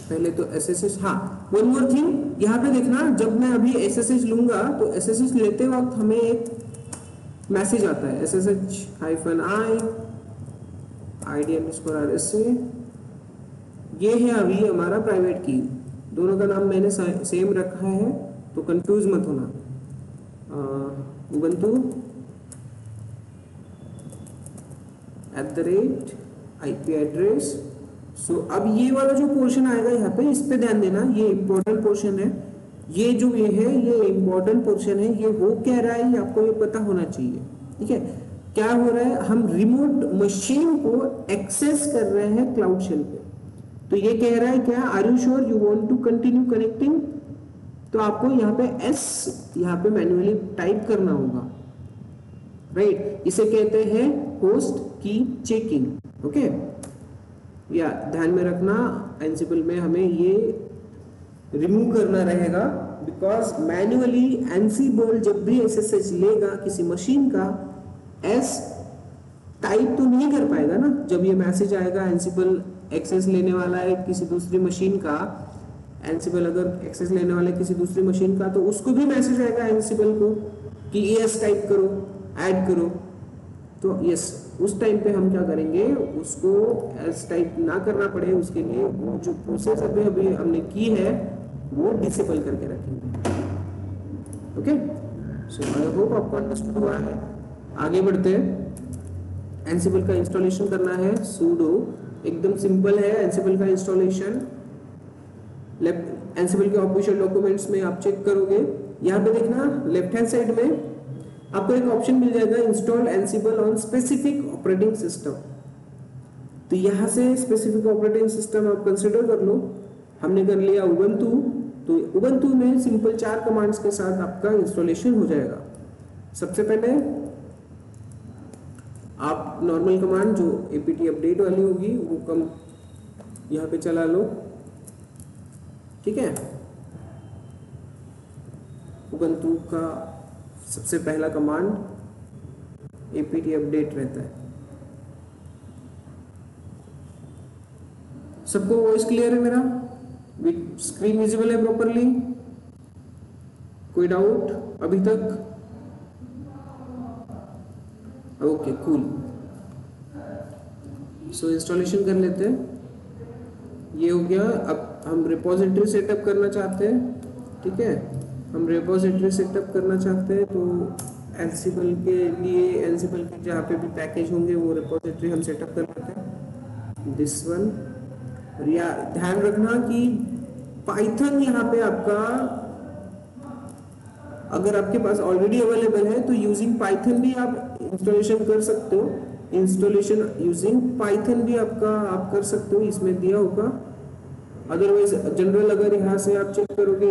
पहले तो SSH, हाँ वन मोर थिंग, यहाँ पे देखना जब मैं अभी SSH लूंगा तो SSH लेते वक्त हमें एक मैसेज आता है SSH-i ID_RS से। ये है अभी हमारा प्राइवेट की, दोनों का नाम मैंने सेम रखा है तो कंफ्यूज मत होना। ubuntu @IP address. सो अब ये वाला जो पोर्शन आएगा यहाँ पे, इस पे ध्यान देना, ये इंपॉर्टेंट पोर्शन है। ये जो ये है ये इंपॉर्टेंट पोर्शन है, ये हो क्या रहा है ये आपको ये पता होना चाहिए, ठीक है। क्या हो रहा है, हम रिमोट मशीन को एक्सेस कर रहे हैं क्लाउड शेल पे। तो ये कह रहा है क्या, are you sure you want to continue connecting, तो आपको यहाँ पे S यहाँ पे मैन्युअली टाइप करना होगा, राइट। इसे कहते हैं होस्ट की चेकिंग, ओके। या ध्यान में रखना एंसिबल में हमें ये रिमूव करना रहेगा बिकॉज मैन्युअली एंसिबल जब भी SSH लेगा किसी मशीन का S टाइप तो नहीं कर पाएगा ना। जब ये मैसेज आएगा एंसिबल एक्सेस लेने वाला है किसी दूसरी मशीन का, एंसिबल अगर एक्सेस लेने वाला है किसी दूसरी मशीन का, तो उसको भी मैसेज आएगा एंसिबल को कि ES टाइप करो, ऐड करो। तो यस, उस टाइम पे हम क्या करेंगे, उसको एस टाइप ना करना पड़े उसके लिए वो जो प्रोसेस अभी हमने की है वो डिसेबल करके रखेंगे, ओके। सो आई होप आपको अंडरस्टूड हुआ है। आगे बढ़ते हैं। एंसिबल का इंस्टॉलेशन करना है, sudo, एकदम सिंपल है एंसिबल का इंस्टॉलेशन। एंसिबल के ऑफिशियल डॉक्यूमेंट्स में आप चेक करोगे, यहाँ पे देखना लेफ्ट हैंड साइड में आपको एक ऑप्शन मिल जाएगा install Ansible on specific operating system. तो यहाँ से स्पेसिफिक ऑपरेटिंग सिस्टम आप कंसिडर कर लो। हमने कर लिया उबंटू, तो उबंटू में सिंपल 4 कमांड्स के साथ आपका इंस्टॉलेशन हो जाएगा। सबसे पहले आप नॉर्मल कमांड जो apt अपडेट वाली होगी वो कम यहाँ पे चला लो, ठीक है। उबंटू का सबसे पहला कमांड apt अपडेट रहता है। सबको वॉइस क्लियर है मेरा? स्क्रीन विजिबल है प्रॉपरली? कोई डाउट अभी तक? Okay cool. सो इंस्टॉलेशन कर लेते हैं। ये हो गया। अब हम रिपोजिटरी सेटअप करना चाहते हैं, ठीक है। हम रिपोजिटरी सेटअप करना चाहते हैं तो एंसिबल के लिए, एंसिबल के जहाँ पे भी पैकेज होंगे वो रिपोजिटरी हम सेटअप कर लेते हैं, दिस वन। और या ध्यान रखना कि पाइथन यहाँ पे आपका अगर आपके पास ऑलरेडी अवेलेबल है तो यूजिंग पाइथन भी आप इंस्टॉलेशन कर सकते हो। इंस्टॉलेशन यूजिंग पाइथन भी आपका आप कर सकते हो, इसमें दिया होगा। अदरवाइज जनरल अगर यहाँ से आप चेक करोगे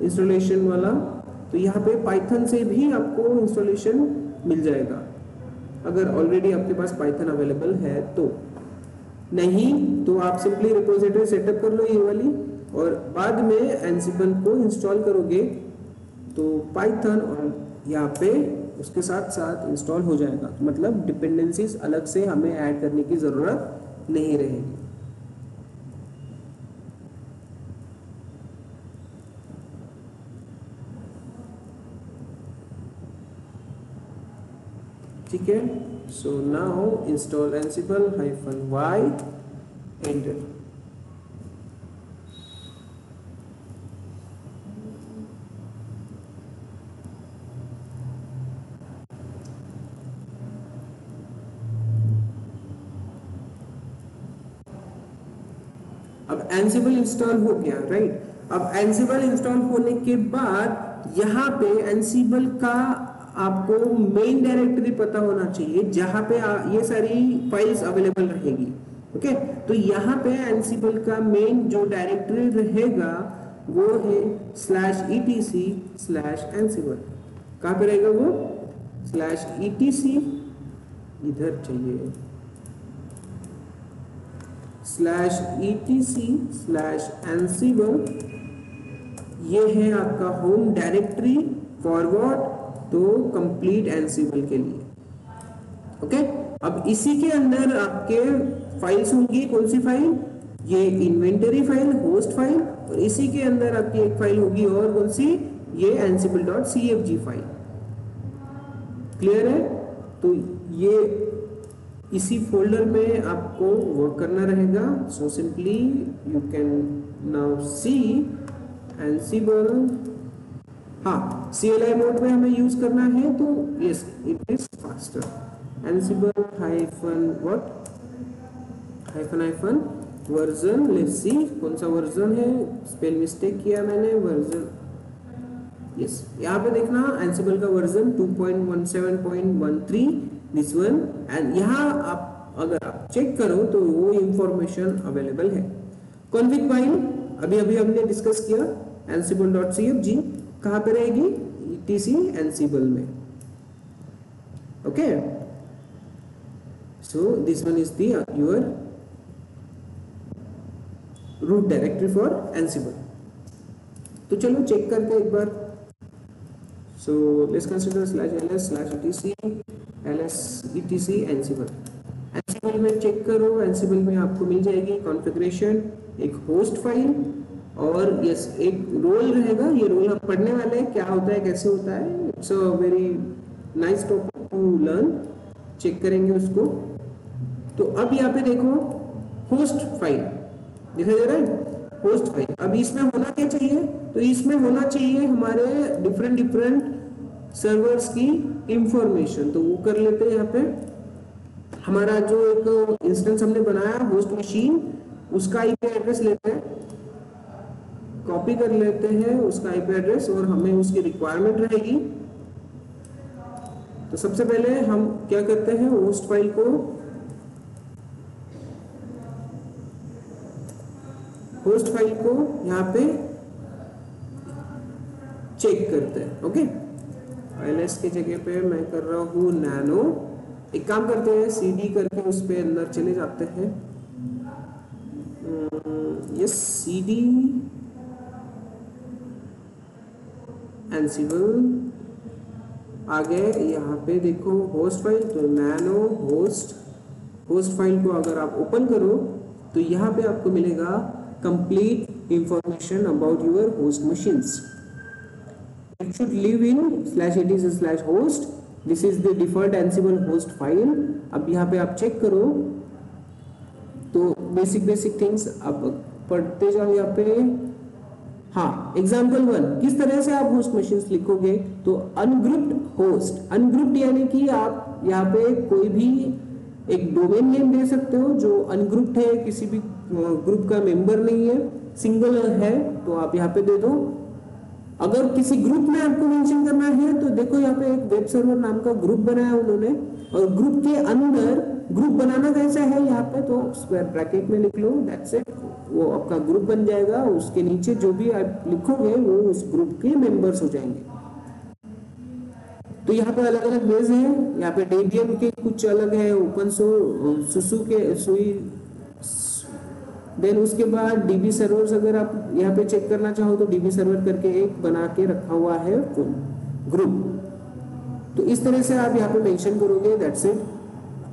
इंस्टॉलेशन वाला तो यहाँ पे पाइथन से भी आपको इंस्टॉलेशन मिल जाएगा, अगर ऑलरेडी आपके पास पाइथन अवेलेबल है तो। नहीं तो आप सिंपली रिपोजिटरी सेटअप कर लो ये वाली, और बाद में एंसिबल को इंस्टॉल करोगे तो पाइथन और यहाँ पे उसके साथ साथ इंस्टॉल हो जाएगा। मतलब डिपेंडेंसीज अलग से हमें ऐड करने की जरूरत नहीं रहेगी। ठीक है। So now install Ansible -y enter. अब एंसिबल इंस्टॉल हो गया, राइट। अब एंसिबल इंस्टॉल होने के बाद यहाँ पे एंसिबल का आपको मेन डायरेक्टरी पता होना चाहिए जहां पे ये सारी फाइल्स अवेलेबल रहेगी। ओके, तो यहाँ पे एंसिबल का मेन जो डायरेक्टरी रहेगा वो है /etc/ansible। कहाँ पे रहेगा वो? /etc, इधर चाहिए, /etc/ansible। ये है आपका होम डायरेक्टरी फॉरवर्ड तो कंप्लीट एंसिबल के लिए। ओके, अब इसी के अंदर आपके फाइल्स होंगी। कौन सी फाइल? ये इन्वेंटरी फाइल, होस्ट फाइल, और इसी के अंदर आपकी एक फाइल होगी और कौन सी? ये ansible.cfg फाइल। क्लियर है? तो ये इसी फोल्डर में आपको वर्क करना रहेगा। So simply you can now see Ansible. हाँ, CLI मोड में हमें यूज करना है तो yes it is faster. Ansible -hyphen version, let's see कौन सा वर्जन है। स्पेल मिस्टेक किया मैंने, वर्जन यस। यहाँ पे देखना एंसिबल का वर्जन 2.17.13 दिस वन। एंड यहाँ आप अगर आप चेक करो तो वो इंफॉर्मेशन अवेलेबल है। कॉन्फिग फाइल अभी हमने डिस्कस किया, ansible.cfg कहाँ पे रहेगी? etc एंसिबल में। Okay, so this one is the your root directory for Ansible. तो चलो चेक करते हैं एक बार। So let's consider /ls/etc Ansible. Ansible में चेक करो, एंसिबल में आपको मिल जाएगी कॉन्फ़िगरेशन, एक होस्ट फाइल और यस एक रोल रहेगा। ये रोल हम पढ़ने वाले हैं, क्या होता है कैसे होता है। It's a very nice topic to learn. Check करेंगे उसको। तो अब यहाँ पे देखो होस्ट फाइल दिखाई दे रहा है, होस्ट फाइल। अब इसमें होना क्या चाहिए? तो इसमें होना चाहिए हमारे डिफरेंट सर्वर्स की इंफॉर्मेशन। तो वो कर लेते हैं। यहाँ पे हमारा जो एक इंस्टेंस हमने बनाया होस्ट मशीन, उसका IP एड्रेस लेते हैं, कॉपी कर लेते हैं उसका IP एड्रेस, और हमें उसकी रिक्वायरमेंट रहेगी। तो सबसे पहले हम क्या करते हैं, होस्ट फाइल को यहाँ पे चेक करते हैं। ओके, ls की जगह पे मैं कर रहा हूँ नैनो। एक काम करते हैं, cd करके उस पे अंदर चले जाते हैं। यस, cd एंसिबल आ गए। यहाँ पे देखो होस्ट फाइल, तो नैनो होस्ट फाइल को अगर आप ओपन करो तो यहाँ पे आपको मिलेगा complete information about your host machines. It should live in /etc/host. This is the default Ansible host file. अब यहाँ पे आप चेक करो तो बेसिक थिंग्स आप पढ़ते जाओ यहाँ पे। हाँ, एग्जाम्पल 1 किस तरह से आप होस्ट मशीन्स लिखोगे, तो अनग्रुप्ड होस्ट। अनग्रुप्ड यानी कि आप यहाँ पे कोई भी एक डोमेन नेम दे सकते हो जो अनग्रुप्ड है, किसी भी ग्रुप का मेंबर नहीं है, सिंगल है, तो आप यहाँ पे दे दो। अगर किसी ग्रुप में आपको मेंशन करना है तो देखो यहाँ पे एक वेब सर्वर नाम का ग्रुप बनाया उन्होंने, और ग्रुप के अंदर ग्रुप बनाना कैसा है यहाँ पे, तो स्क्वायर ब्रैकेट में लिख लो, दैट्स इट, वो आपका ग्रुप बन जाएगा। उसके नीचे जो भी आप लिखोगे वो उस ग्रुप के मेंबर्स हो जाएंगे। तो यहाँ पे अलग अलग वेज है, यहाँ पे डेबियन के कुछ अलग है, ओपन सुसु के सुई, देन उसके बाद डीबी सर्वर्स अगर आप यहाँ पे चेक करना चाहो तो डीबी सर्वर करके एक बना के रखा हुआ है ग्रुप। तो इस तरह से आप यहाँ पे मेंशन करोगे, दैट्स इट।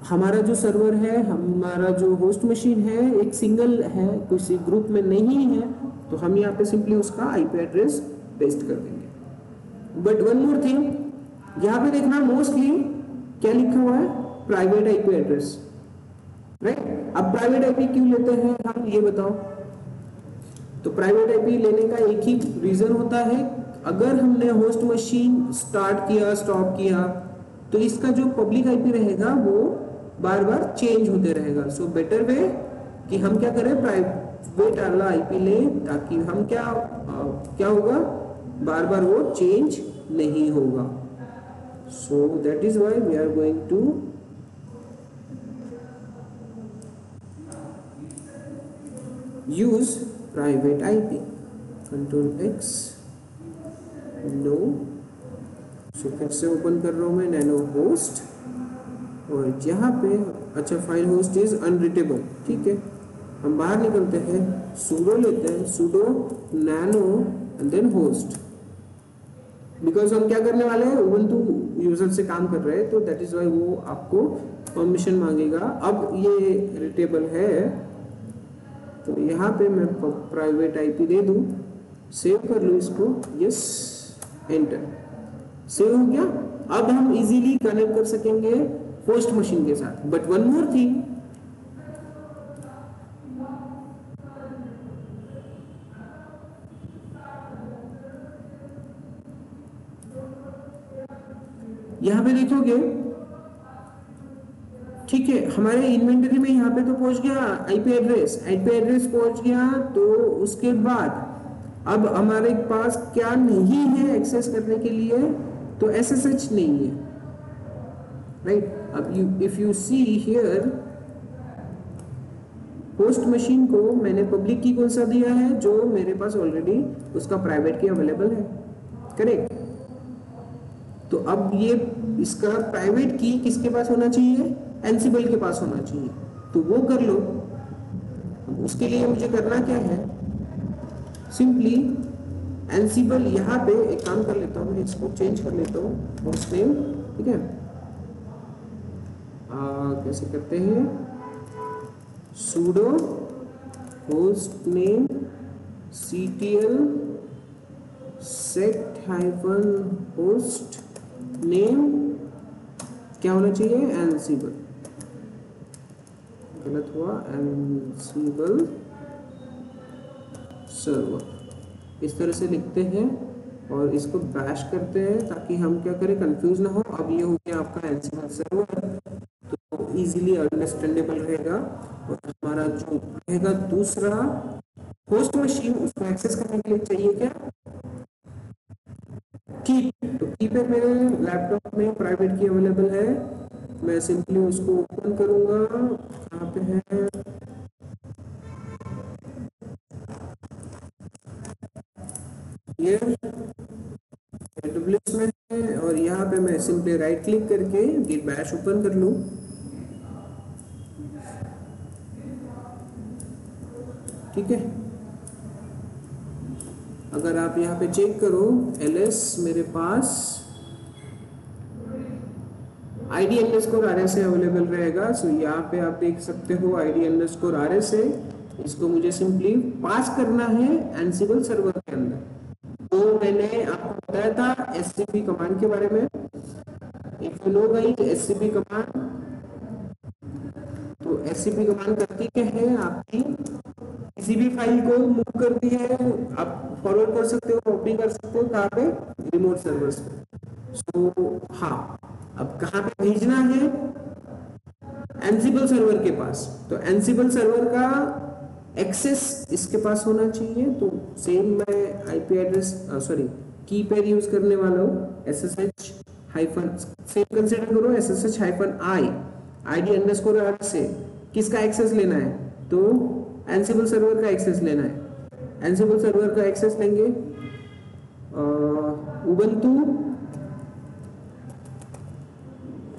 हमारा जो सर्वर है, हमारा जो होस्ट मशीन है, एक सिंगल है, किसी ग्रुप में नहीं है, तो हम यहाँ पे सिंपली उसका आईपी एड्रेस पेस्ट कर देंगे। बट वन मोर थिंग, यहाँ पे देखना मोस्टली क्या लिखा हुआ है, प्राइवेट आईपी एड्रेस, राइट। अब प्राइवेट आईपी क्यों लेते हैं हम, ये बताओ। तो प्राइवेट आईपी लेने का एक ही रीजन होता है, अगर हमने होस्ट मशीन स्टार्ट किया स्टॉप किया तो इसका जो पब्लिक आईपी रहेगा वो बार बार चेंज होते रहेगा। सो बेटर वे कि हम क्या करें, प्राइवेट वाला आईपी लें, ताकि हम क्या होगा, बार बार वो चेंज नहीं होगा। So that is why we are going to use private IP, Control X, no। So फिर से ओपन कर रहा हूँ मैं नैनो होस्ट, और यहाँ पे अच्छा फाइल होस्ट इज अनरीटेबल, ठीक है। हम बाहर निकलते हैं, sudo लेते हैं, sudo nano and then host, because हम क्या करने वाले हैं, ubuntu यूजर से काम कर रहे हैं, तो दैट इज वाई वो आपको परमिशन मांगेगा। अब ये रिटेबल है तो यहाँ पे मैं प्राइवेट आईपी दे दूं, सेव कर लूँ इसको, यस, एंटर, सेव हो गया। अब हम इजीली कनेक्ट कर सकेंगे होस्ट मशीन के साथ। बट वन मोर थिंग, यहाँ पे देखोगे, ठीक है, हमारे इन्वेंटरी में यहाँ पे तो पहुंच गया आईपी एड्रेस पहुंच गया। तो उसके बाद अब हमारे पास क्या नहीं है एक्सेस करने के लिए, तो एसएसएच नहीं है, राइट। अब if you see here, host machine को मैंने पब्लिक की कौन सा दिया है, जो मेरे पास ऑलरेडी उसका प्राइवेट की अवेलेबल है, करेक्ट। तो अब ये इसका प्राइवेट की किसके पास होना चाहिए, एंसिबल के पास होना चाहिए, तो वो कर लो। उसके लिए मुझे करना क्या है, सिंपली एंसिबल, यहाँ पे एक काम कर लेता हूँ, इसको चेंज कर लेता हूँ, होस्ट नेम, ठीक है। कैसे करते हैं, sudo host name ctl set -host name क्या होना चाहिए, एंसिबल, गलत हुआ, एंसिबल सर्वर, इस तरह से लिखते हैं और इसको बैश करते हैं ताकि हम क्या करें, कंफ्यूज ना हो। अब ये हो गया आपका एंसिबल सर्वर, तो इजीली अंडरस्टैंडेबल रहेगा। और हमारा जो रहेगा दूसरा होस्ट मशीन, उसको एक्सेस करने के लिए चाहिए क्या, की। तो कीपैड मेरे लैपटॉप में प्राइवेट की अवेलेबल है, मैं सिंपली उसको ओपन करूंगा, कहाँ पे है, ये AWS में है, और यहाँ पे मैं सिंपली राइट क्लिक करके git bash ओपन कर लूँ, ठीक है। अगर आप यहाँ पे चेक करो ls मेरे पास id अंडरस्कोर RS से अवेलेबल रहेगा। सो यहाँ पे आप देख सकते हो id अंडरस्कोर RS है, इसको मुझे सिंपली पास करना है एंसिबल सर्वर के अंदर। तो मैंने आपको बताया था scp कमांड के बारे में। If you know guys scp command, तो scp कमांड करती क्या है, आपकी किसी भी फाइल को मूव करती है, आप फॉरवर्ड कर सकते हो, कॉपी कर सकते हो, कहाँ पे, रिमोट सर्वर्स पे। सो हाँ, अब कहाँ पे भेजना है, एंसिबल सर्वर के पास। तो एंसिबल सर्वर का एक्सेस इसके पास होना चाहिए। तो सेम मैं आईपी एड्रेस सॉरी की पेयर यूज करने वाला हूँ, SSH हाइफन, सेम कंसीडर करो SSH hyphen I id underscore RS से किसका एक्सेस लेना है, तो एंसिबल सर्वर का एक्सेस लेना है। एंसिबल सर्वर का एक्सेस लेंगे उबंटू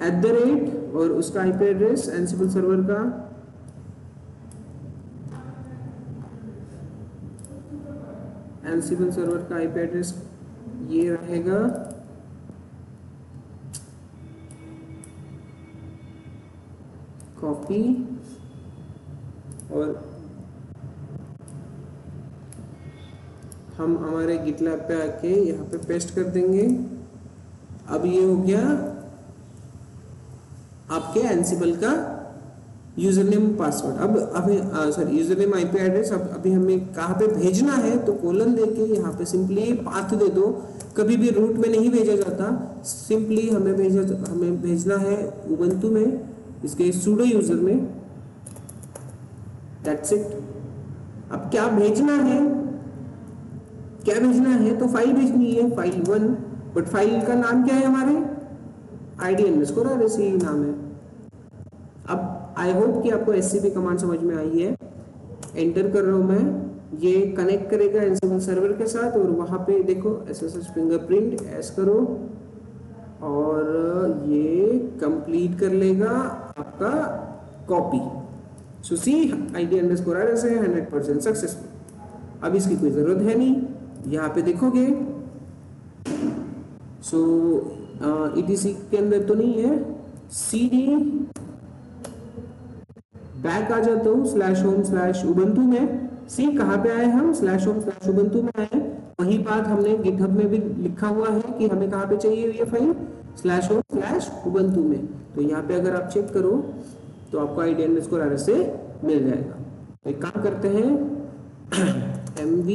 @ और उसका आईपी एड्रेस एंसिबल सर्वर का एंसिबल सर्वर का आईपी एड्रेस ये रहेगा, कॉपी और हम हमारे गिटलैब पे आके यहाँ पे पेस्ट कर देंगे। अब ये हो गया आपके एंसिबल का यूजर नेम पासवर्ड। अब हमें sorry user name IP address, अब अभी हमें कहाँ पे भेजना है, तो कोलन देके यहाँ पे सिंपली पाथ दे दो। कभी भी रूट में नहीं भेजा जाता, सिंपली हमें भेजना है उबंटू में, इसके सूडो यूजर में, दैट्स इट। अब क्या भेजना है, क्या भेजना है, तो फाइल भेजनी है, फाइल 1, बट फाइल का नाम क्या है हमारे, id अंडरस्कोर RS नाम है। अब आई होप कि आपको scp कमांड समझ में आई है। एंटर कर रहा हूं मैं, ये कनेक्ट करेगा एंसिबल सर्वर के साथ, और वहां पे देखो SSH फिंगरप्रिंट एस करो और ये कंप्लीट कर लेगा आपका कॉपी। सो सी id अंडरस्कोर RS है 100% सक्सेसफुल। अब इसकी कोई जरूरत है नहीं, यहाँ पे देखोगे सो etc के अंदर तो नहीं है, cd बैक आ जाता हूँ /home/ubuntu में। सी कहाँ पे आए हम, /home/ubuntu में आए। वही बात हमने गिटहब में भी लिखा हुआ है कि हमें कहाँ पे चाहिए ये फाइल, /home/ubuntu में। तो यहाँ पे अगर आप चेक करो तो आपको id अंडरस्कोर RS से मिल जाएगा। तो एक काम करते हैं mv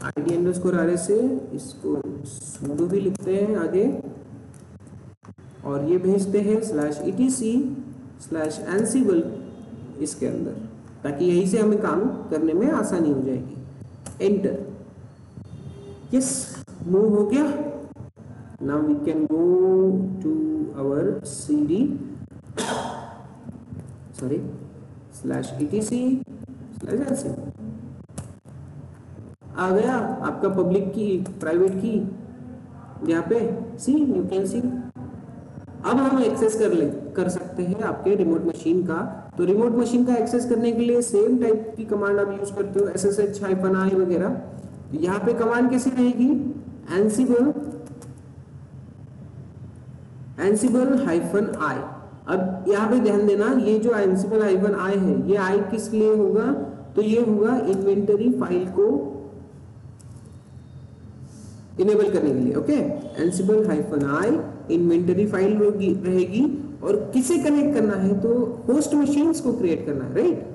id अंडरस्कोर RS से इसको sudo भी लिखते हैं आगे, और ये भेजते हैं /etc/ansible इसके अंदर, ताकि यहीं से हमें काम करने में आसानी हो जाएगी। एंटर, यस, मूव हो गया। Now we can go to our cd sorry /etc/ansible। आ गया आपका पब्लिक की, प्राइवेट की, यहाँ पे सी यू कैन सी। अब हम एक्सेस कर सकते हैं आपके रिमोट मशीन का। तो रिमोट मशीन का एक्सेस करने के लिए सेम टाइप की कमांड आप यूज करते हो, SSH -i वगैरह। तो यहाँ पे कमांड कैसी रहेगी, ansible-i। अब यहाँ पे ध्यान देना, ये जो ansible-i है, ये i किस लिए होगा, तो ये होगा इन्वेंटरी फाइल को इनेबल करने के लिए। ओके, ansible-i इन्वेंटरी फाइल रहेगी, और किसे कनेक्ट करना है, तो होस्ट मशीन्स को क्रिएट करना है, राइट,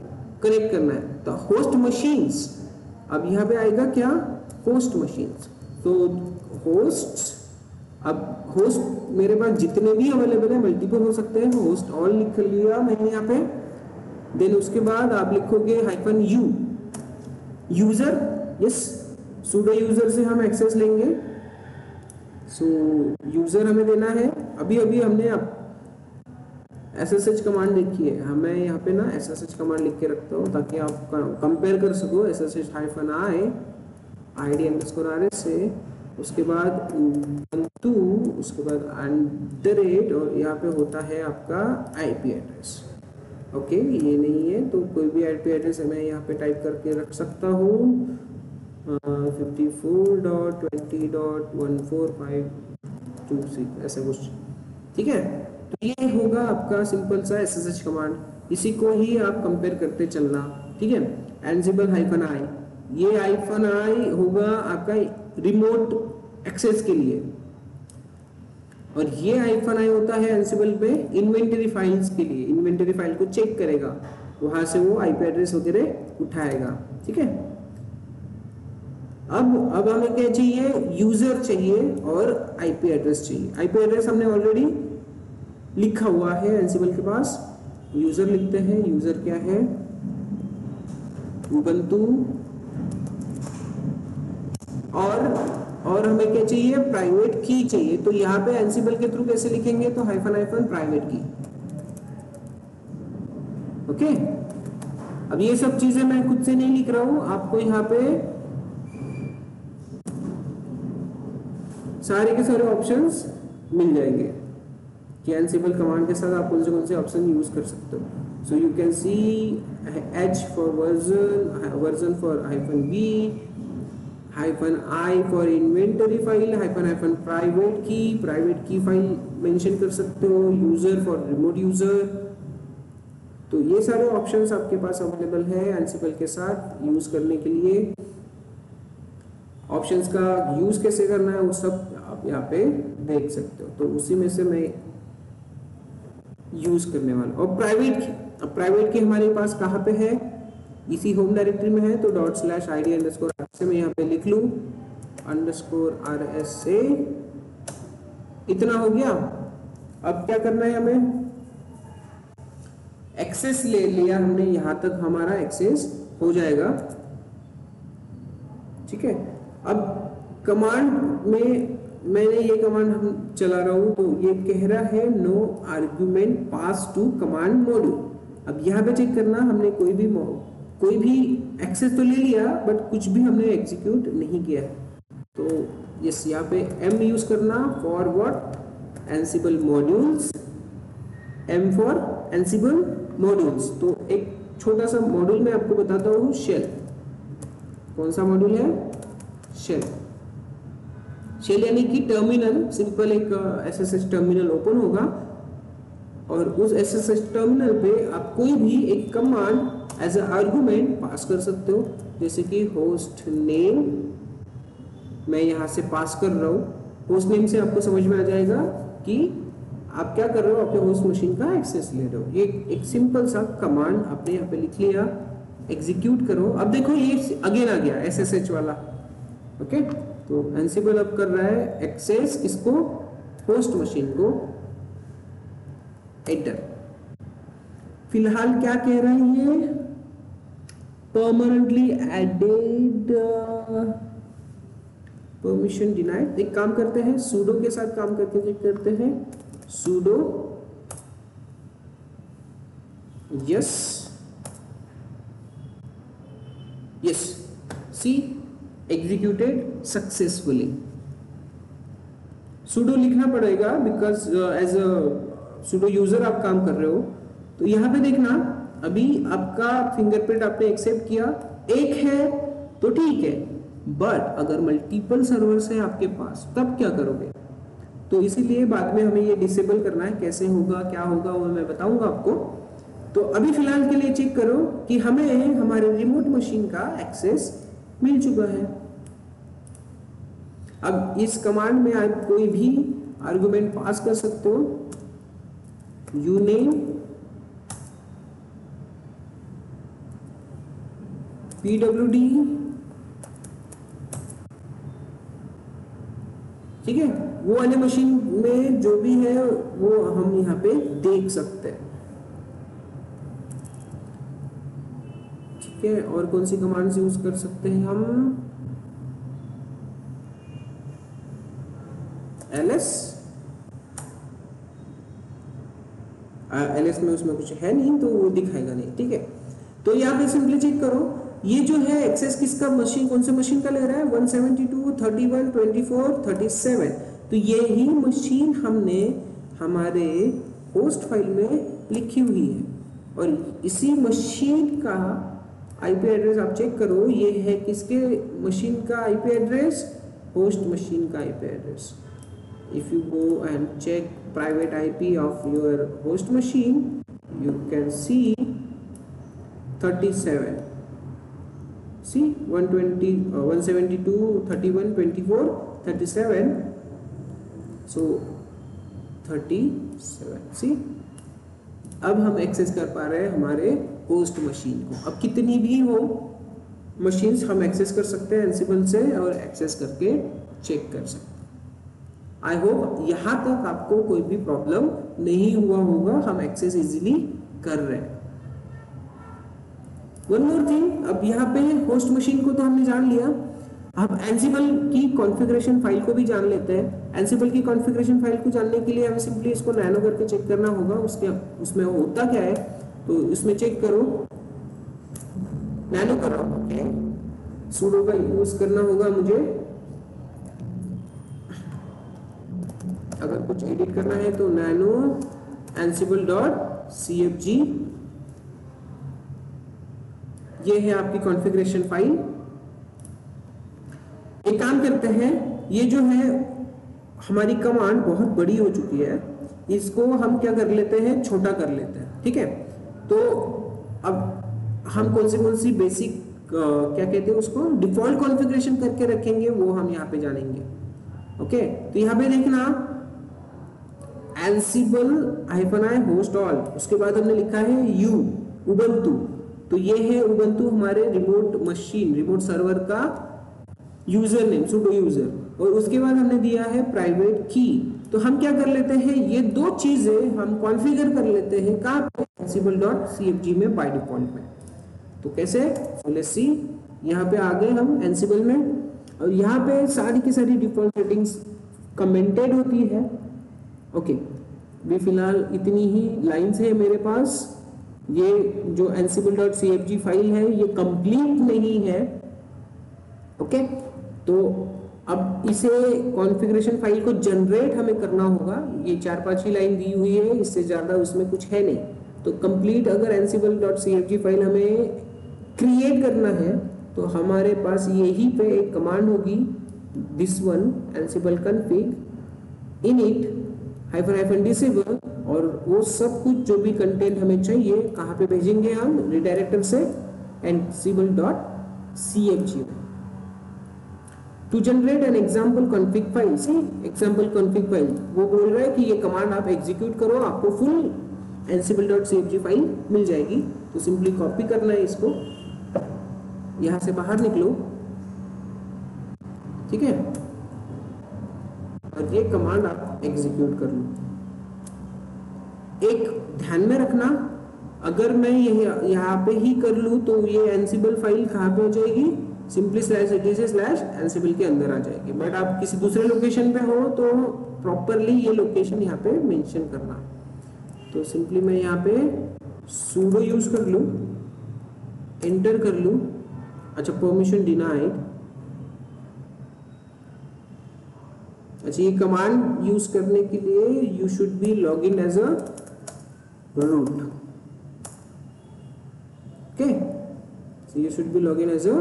कनेक्ट करना है। तो होस्ट मशीन्स, अब यहाँ पे आएगा क्या, होस्ट मशीन्स। तो होस्ट, अब होस्ट मेरे पास जितने भी अवेलेबल है, मल्टीपल हो सकते हैं, होस्ट ऑल लिख लिया मैंने यहाँ पे। देन उसके बाद आप लिखोगे -u user, yes, sudo user से हम एक्सेस लेंगे। सो यूजर हमें देना है। अभी हमने अब SSH कमांड देखी है, हमें यहाँ पे ना SSH कमांड लिख के रखता हूँ ताकि आप कंपेयर कर सको SSH-i id अंडरस्कोर RS से, उसके बाद ubuntu, उसके बाद @ और यहाँ पे होता है आपका IP एड्रेस। ओके, ये नहीं है तो कोई भी IP एड्रेस मैं यहाँ पे टाइप करके रख सकता हूँ। 54.20.14526 ऐसा कुछ, ठीक है। तो ये होगा आपका सिंपल सा SSH कमांड, इसी को ही आप कंपेयर करते चलना, ठीक है। एनसिबल -i, ये -i होगा आपका रिमोट एक्सेस के लिए, और ये -i होता है एनसिबल पे इन्वेंटरी फाइल्स के लिए, इन्वेंटरी फाइल को चेक करेगा, वहां से वो IP एड्रेस वगैरह उठाएगा, ठीक है। अब हमें क्या चाहिए, यूजर चाहिए और IP एड्रेस चाहिए। IP एड्रेस हमने ऑलरेडी लिखा हुआ है एनसिबल के पास, यूजर लिखते हैं, यूजर क्या है, उबंटू, और हमें क्या चाहिए, प्राइवेट की चाहिए। तो यहाँ पे एनसिबल के थ्रू कैसे लिखेंगे, तो हाइफन प्राइवेट की, ओके। अब ये सब चीजें मैं खुद से नहीं लिख रहा हूं, आपको यहाँ पे सारे के सारे ऑप्शंस मिल जाएंगे कि एनसिबल कमांड के साथ आप कौन से ऑप्शन यूज कर सकते हो। So you can C H for version for -v, -i for inventory file, private key file mention कर सकते हो, यूजर फॉर रिमोट यूजर। तो ये सारे ऑप्शंस आपके पास अवेलेबल है एनसिबल के साथ यूज करने के लिए। ऑप्शंस का यूज कैसे करना है वो सब आप यहाँ पे देख सकते हो, तो उसी में से मैं यूज करने वाला। और प्राइवेट की, अब प्राइवेट की हमारे पास कहाँ पे है, इसी होम डायरेक्टरी में है, तो ./id_RSA में यहाँ पे लिख लूँ _RSA, इतना हो गया। अब क्या करना है, हमें एक्सेस ले लिया हमने, यहां तक हमारा एक्सेस हो जाएगा, ठीक है। अब कमांड में मैंने ये कमांड हम चला रहा हूं, तो ये कह रहा है no argument pass to command module. अब यहाँ पे चेक करना, हमने कोई भी एक्सेस तो ले लिया, बट कुछ भी हमने एग्जीक्यूट नहीं किया, तो यस यहाँ पे M यूज करना for what, एनसिबल modules, M for एनसिबल modules. तो एक छोटा सा मॉड्यूल मैं आपको बताता हूँ, शेल। कौन सा मॉड्यूल है, शेल। शेल यानी कि टर्मिनल, सिंपल एक SSH टर्मिनल ओपन होगा, और उस SSH टर्मिनल पे आप कोई भी एक कमांड एज अ आर्गुमेंट पास कर सकते हो, जैसे कि होस्ट नेम मैं यहाँ से पास कर रहा हूँ। होस्ट नेम से आपको समझ में आ जाएगा कि आप क्या कर रहे हो, आपके होस्ट मशीन का एक्सेस ले रहे हो। ये एक सिंपल सा कमांड आपने यहाँ पे लिख लिया, एग्जीक्यूट करो। अब देखो ये अगेन आ गया SSH वाला, ओके। तो एनसिबल अब कर रहा है एक्सेस किसको, होस्ट मशीन को, एंटर। फिलहाल क्या कह रहा है ये, परमानेंटली एडेड, परमिशन डिनाइड। एक काम करते हैं, सूडो के साथ काम करके चेक करते हैं, sudo yes see executed successfully। sudo लिखना पड़ेगा because as a sudo user आप काम कर रहे हो। तो यहाँ पे देखना, अभी आपका फिंगरप्रिंट आपने एक्सेप्ट किया, एक है तो ठीक है, बट अगर मल्टीपल सर्वर्स है आपके पास तब क्या करोगे। तो इसीलिए बाद में हमें ये डिसेबल करना है, कैसे होगा क्या होगा वो मैं बताऊंगा आपको। तो अभी फिलहाल के लिए चेक करो कि हमें हमारे रिमोट मशीन का एक्सेस मिल चुका है। अब इस कमांड में आप कोई भी आर्गुमेंट पास कर सकते हो, यूनेम pwd, ठीक है। वो वाले मशीन में जो भी है वो हम यहाँ पे देख सकते हैं, ठीक है। और कौन सी कमांड्स यूज कर सकते हैं हम, ls में उसमें कुछ है नहीं तो वो दिखाएगा नहीं, ठीक है। तो यहाँ पे सिंपली चेक करो, ये जो है एक्सेस किसका मशीन, कौन से मशीन का ले रहा है, 172, 31, 24, 37। तो ये ही मशीन हमने हमारे होस्ट फाइल में लिखी हुई है, और इसी मशीन का आईपी एड्रेस आप चेक करो, ये है किसके मशीन का आईपी एड्रेस, होस्ट मशीन का IP address. If you go and check private IP of your host machine, you can see 37, see 120 172 31 24 37, so 37, see अब हम एक्सेस कर पा रहे हैं हमारे होस्ट मशीन को। अब कितनी भी हो मशीन्स हम एक्सेस कर सकते हैं एंसिबल से और एक्सेस करके चेक कर सकते हैं। आई होप यहाँ तक आपको कोई भी प्रॉब्लम नहीं हुआ होगा, हम एक्सेस इजीली कर रहे हैं। वन मोर थिंग, अब यहाँ पे होस्ट मशीन को तो हमने जान लिया, अब एंसिबल की कॉन्फ़िगरेशन फाइल को भी जान लेते हैं। एंसिबल की कॉन्फ़िगरेशन फाइल को जानने के लिए हमें सिंपली इसको नैनो करके चेक करना होगा, उसमें होता क्या है, तो इसमें चेक करो, नैनो करो, ओके, sudo का यूज करना होगा मुझे। अगर कुछ एडिट करना है तो nano ansible.cfg, ये है आपकी कॉन्फ़िगरेशन फाइल। एक काम करते हैं, ये जो है हमारी कमांड बहुत बड़ी हो चुकी है, इसको हम क्या कर लेते हैं, छोटा कर लेते हैं, ठीक है। तो अब हम कौन सी बेसिक क्या कहते हैं उसको, डिफॉल्ट कॉन्फ़िगरेशन करके रखेंगे, वो हम यहाँ पे जानेंगे। ओके, तो यहाँ पे देखना ansible-i host all, उसके बाद हमने लिखा है ubuntu, तो ये है ubuntu हमारे रिमोट मशीन, रिमोट सर्वर का यूजर नेम, sudo यूजर, और उसके बाद हमने दिया है प्राइवेट की। तो हम क्या कर लेते हैं, ये दो चीजें हम कॉन्फ़िगर कर लेते हैं कहाँ पे, ansible.cfg में बाय डिफॉल्ट में। तो कैसे, लेट्स सी, यहाँ पे आ गए हम एंसिबल में, और यहाँ पे सारी की सारी डिफॉल्ट सेटिंग्स कमेंटेड होती है। ओके, भी फिलहाल इतनी ही लाइंस है मेरे पास। ये जो ansible.cfg फाइल है ये कंप्लीट नहीं है, ओके। तो अब इसे कॉन्फ़िगरेशन फाइल को जनरेट हमें करना होगा, ये 4-5 ही लाइन दी हुई है, इससे ज़्यादा उसमें कुछ है नहीं। तो कंप्लीट अगर ansible.cfg फाइल हमें क्रिएट करना है तो हमारे पास यही पे एक कमांड होगी, this one ansible config init -- disable, और वो सब कुछ जो भी कंटेंट हमें चाहिए कहाँ पे भेजेंगे हम, रिडायरेक्टर से ansible.cfg to generate an example config file. See example config file, वो बोल रहा है कि ये कमांड आप एग्जीक्यूट करो, आपको फुल ansible.cfg फाइल मिल जाएगी। तो सिंपली कॉपी करना है इसको, यहां से बाहर निकलो, ठीक है, और ये कमांड आप एग्जीक्यूट कर लो। एक ध्यान में रखना, अगर मैं यहाँ पे ही कर लूँ तो ये एंसिबल फाइल कहाँ पे हो जाएगी, सिंपली /etc/ansible के अंदर आ जाएगी। बट आप किसी दूसरे लोकेशन पे हो तो प्रॉपरली ये लोकेशन यहाँ पे मेंशन करना। तो सिंपली मैं यहाँ पे sudo यूज कर लूँ, एंटर कर लूँ, अच्छा परमिशन डिनाइड, अच्छा ये कमांड यूज करने के लिए you should be log in as a root, okay, so you should be log in as a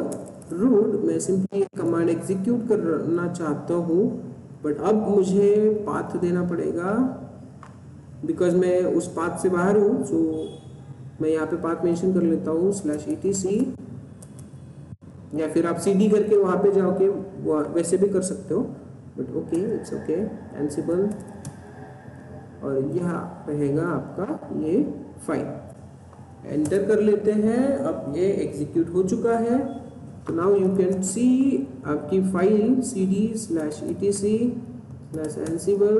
root. मैं सिंपली कमांड एग्जीक्यूट करना चाहता हूँ, बट अब मुझे पाथ देना पड़ेगा बिकॉज मैं उस पाथ से बाहर हूँ। सो मैं यहाँ पे पाथ मेंशन कर लेता हूँ /etc, या फिर आप cd करके वहाँ पे जाओगे, वैसे भी कर सकते हो, but okay, it's okay, Ansible, और यहाँ रहेगा आपका ये फाइल, एंटर कर लेते हैं। अब ये एग्जीक्यूट हो चुका है, तो नाउ यू कैन सी आपकी file cd/etc/ansible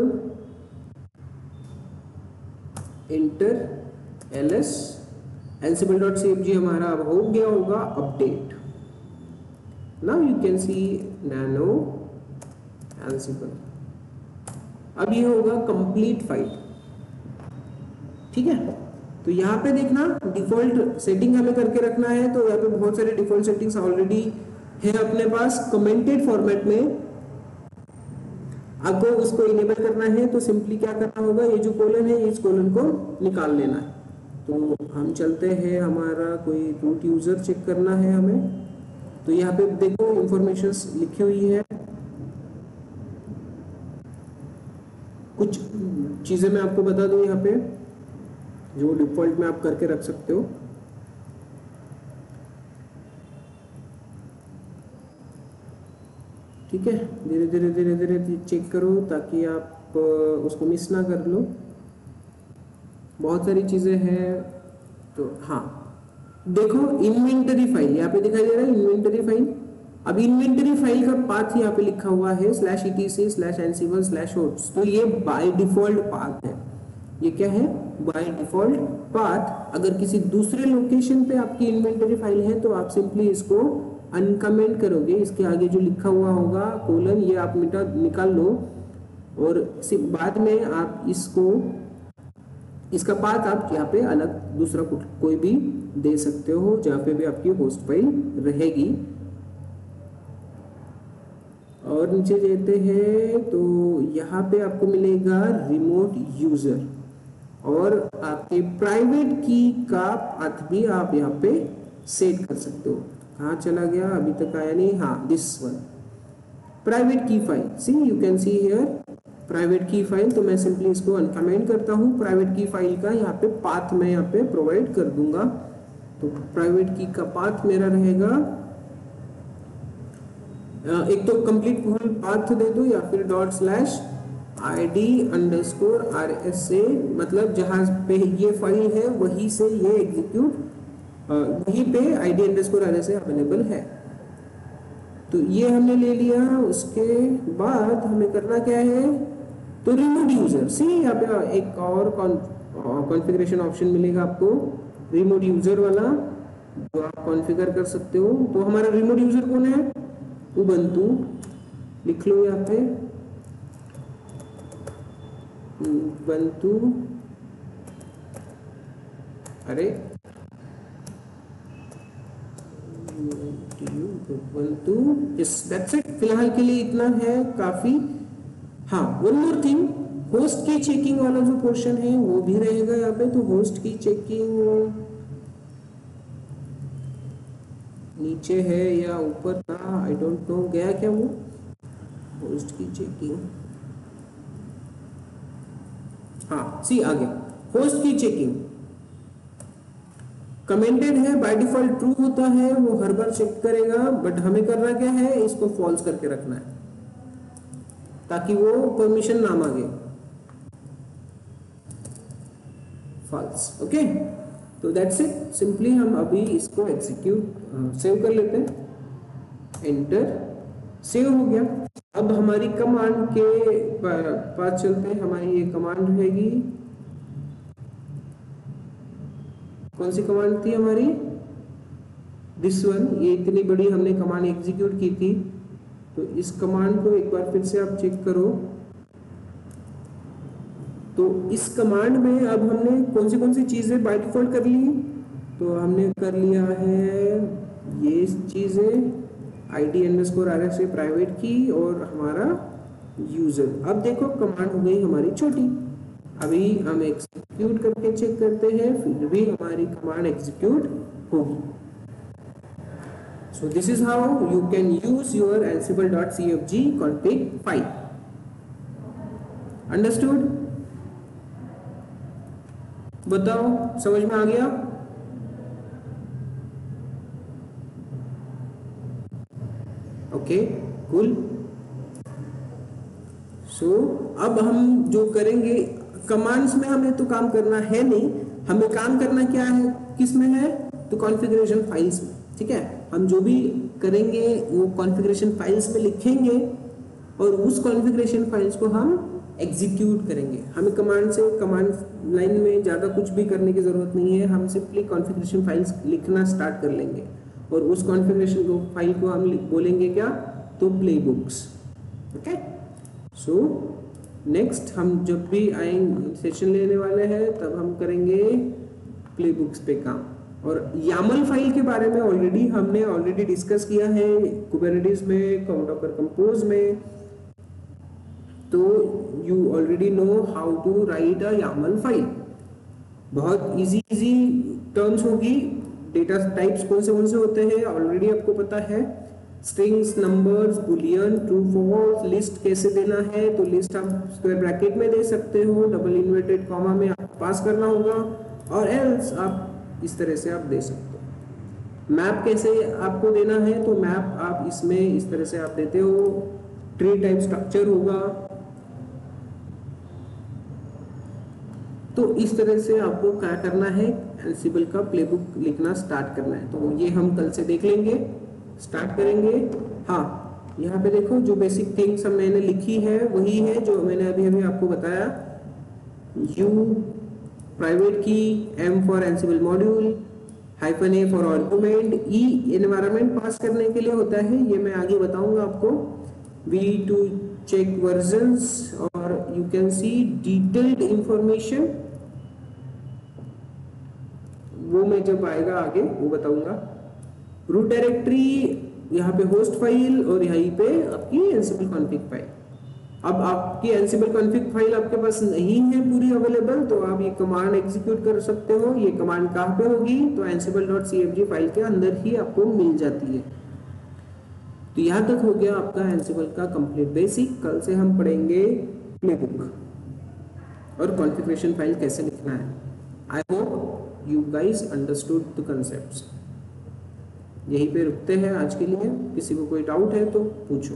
enter ls, ansible.cfg हमारा अब हो गया होगा update. Now you can C nano ansible, अब ये होगा कंप्लीट फाइल, ठीक है। तो यहाँ पे देखना डिफॉल्ट सेटिंग हमें करके रखना है, तो यहाँ पे बहुत सारे डिफॉल्ट सेटिंग्स ऑलरेडी है अपने पास कमेंटेड फॉर्मेट में। आपको उसको इनेबल करना है तो सिंपली क्या करना होगा, ये जो कोलन है इस कोलन को निकाल लेना है। तो हम चलते हैं, हमारा कोई रूट यूज़र चेक करना है हमें। तो यहाँ पे देखो इंफॉर्मेशंस लिखी हुई है, कुछ चीज़ें मैं आपको बता दूँ यहाँ पे जो डिफ़ॉल्ट में आप करके रख सकते हो। ठीक है, धीरे धीरे धीरे धीरे चेक करो ताकि आप उसको मिस ना कर लो। बहुत सारी चीज़ें हैं। तो हाँ देखो, इन्वेंटरी फाइल यहाँ पे दिखाई दे रहा है, इन्वेंटरी फाइल। अब इन्वेंटरी फाइल का पाथ यहाँ पे लिखा हुआ है /etc/ansible/hosts। तो ये बाय डिफॉल्ट पाथ है। ये क्या है? By default path. अगर किसी दूसरे लोकेशन पे आपकी इन्वेंटरी फाइल है तो आप सिंपली इसको अनकमेंट करोगे, इसके आगे जो लिखा हुआ होगा कोलन, ये आप निकाल लो और बाद में आप इसका पाथ आप यहाँ पे अलग दूसरा कोई भी दे सकते हो जहाँ पे भी आपकी होस्ट फाइल रहेगी। और नीचे देते हैं तो यहाँ पे आपको मिलेगा रिमोट यूजर, और आपके प्राइवेट की का पाथ भी आप यहाँ पे सेट कर सकते हो। कहाँ चला गया? अभी तक आया नहीं। हाँ, this one private key file. See you can see here private key file. तो मैं सिंपली इसको अनकमेंट करता हूँ। प्राइवेट की फाइल का यहाँ पे पाथ मैं यहाँ पे प्रोवाइड कर दूंगा। तो प्राइवेट की का पाथ मेरा रहेगा, एक तो कंप्लीट फुल पाथ दे दो या फिर .id_RSA, मतलब जहां पे ये फाइल है वहीं से ये एग्जीक्यूट, वहीं पे id_RSA अवेलेबल है। तो ये हमने ले लिया। उसके बाद हमें करना क्या है? तो रिमोट यूजर, सी यहाँ पे एक और कॉन्फ़िगरेशन ऑप्शन मिलेगा आपको, रिमोट यूजर वाला, जो आप कॉन्फ़िगर कर सकते हो। तो हमारा रिमोट यूजर कौन है? उबंटू। लिख लो यहाँ पे उबंटू। अरे उबंटू, यस दैट्स इट। फिलहाल के लिए इतना है, काफी। हाँ, वन मोर थिंग, होस्ट की चेकिंग वाला जो पोर्शन है वो भी रहेगा यहाँ पे। तो होस्ट की चेकिंग नीचे है या ऊपर था, आई डोंट नो, गया क्या वो? होस्ट की चेकिंग, हाँ सी आ गया। होस्ट की चेकिंग कमेंटेड है, बाय डिफॉल्ट ट्रू होता है, वो हर बार चेक करेगा। बट हमें करना क्या है? इसको फॉल्स करके रखना है ताकि वो परमिशन ना मांगे। False, okay. तो दैट्स इट, सिंपली हम अभी इसको एग्जीक्यूट सेव कर लेते हैं। एंटर, सेव हो गया। अब हमारी कमांड के पास चलते हैं। हमारी ये कमांड रहेगी, कौन सी कमांड थी हमारी? This one. ये इतनी बड़ी हमने कमांड एग्जीक्यूट की थी। तो इस कमांड को एक बार फिर से आप चेक करो। तो इस कमांड में अब हमने कौन सी चीजें बाय डिफॉल्ट कर ली? तो हमने कर लिया है ये चीजें, id_RSA प्राइवेट की और हमारा यूजर। अब देखो कमांड हो गई हमारी छोटी। अभी हम एग्जीक्यूट करके चेक करते हैं, फिर भी हमारी कमांड एग्जीक्यूट होगी। So this is how you can use your ansible.cfg config file. Understood? बताओ, समझ में आ गया? Okay, cool. सो अब हम जो करेंगे, कमांड्स में हमें तो काम करना है नहीं, हमें काम करना क्या है, किस में है? तो कॉन्फ़िगरेशन फाइल्स में। ठीक है, हम जो भी करेंगे वो कॉन्फ़िगरेशन फाइल्स में लिखेंगे और उस कॉन्फ़िगरेशन फाइल्स को हम एग्जीक्यूट करेंगे। हमें कमांड लाइन में ज़्यादा कुछ भी करने की ज़रूरत नहीं है। हम सिंपली कॉन्फ़िगरेशन फाइल्स लिखना स्टार्ट कर लेंगे और उस कॉन्फ़िगरेशन फाइल को हम बोलेंगे क्या? तो प्लेबुक्स। ओके, सो नेक्स्ट हम जब भी आएंगे सेशन लेने वाले हैं तब हम करेंगे प्लेबुक्स पे काम। और YAML फाइल के बारे में हमने डिस्कस किया है कुबरनेटिस में, डॉकर कंपोज में। तो you already know how to write a YAML file. बहुत इजी इजी टर्म्स होगी। डेटा टाइप्स कौन से होते हैं ऑलरेडी आपको पता है, strings, numbers, boolean, true false. List कैसे देना है, तो लिस्ट आप स्क्वायर ब्रैकेट में दे सकते हो, डबल इन्वर्टेड कॉमा में आप पास करना होगा, और एल्स आप इस तरह से आप दे सकते हो। मैप कैसे आपको देना है, तो मैप आप इसमें इस तरह से आप देते हो, ट्री टाइप स्ट्रक्चर होगा। तो इस तरह से आपको क्या करना है, एंसिबल का प्लेबुक लिखना स्टार्ट करना है। तो ये हम कल से देख लेंगे, स्टार्ट करेंगे। हाँ, यहाँ पे देखो जो बेसिक थिंग्स हम मैंने लिखी है वही है जो मैंने अभी अभी आपको बताया। U private key, M for Ansible module, hyphen A for argument, E environment pass करने के लिए होता है, ये मैं आगे बताऊंगा आपको। वी टू चेक वर्जन्स, और you can C detailed information, वो मैं जब आएगा आगे वो बताऊंगा। रूट डायरेक्टरी, यहाँ पे होस्ट फाइल, और यहीं पे आपकी एंसिबल कॉन्फिग फाइल। अब आपकी एंसिबल कॉन्फिग फाइल आपके पास नहीं है पूरी अवेलेबल, तो आप ये कमांड एग्जीक्यूट कर सकते हो। ये कमांड कहाँ पे होगी, तो ansible.cfg फाइल के अंदर ही आपको मिल जाती है। तो यहाँ तक हो गया आपका एंसिबल का कंप्लीट बेसिक। कल से हम पढ़ेंगे प्लेबुक और कॉन्फ़िगरेशन फाइल कैसे लिखना है। I hope you guys understood the concepts. यहीं पे रुकते हैं आज के लिए। किसी को कोई डाउट है तो पूछो।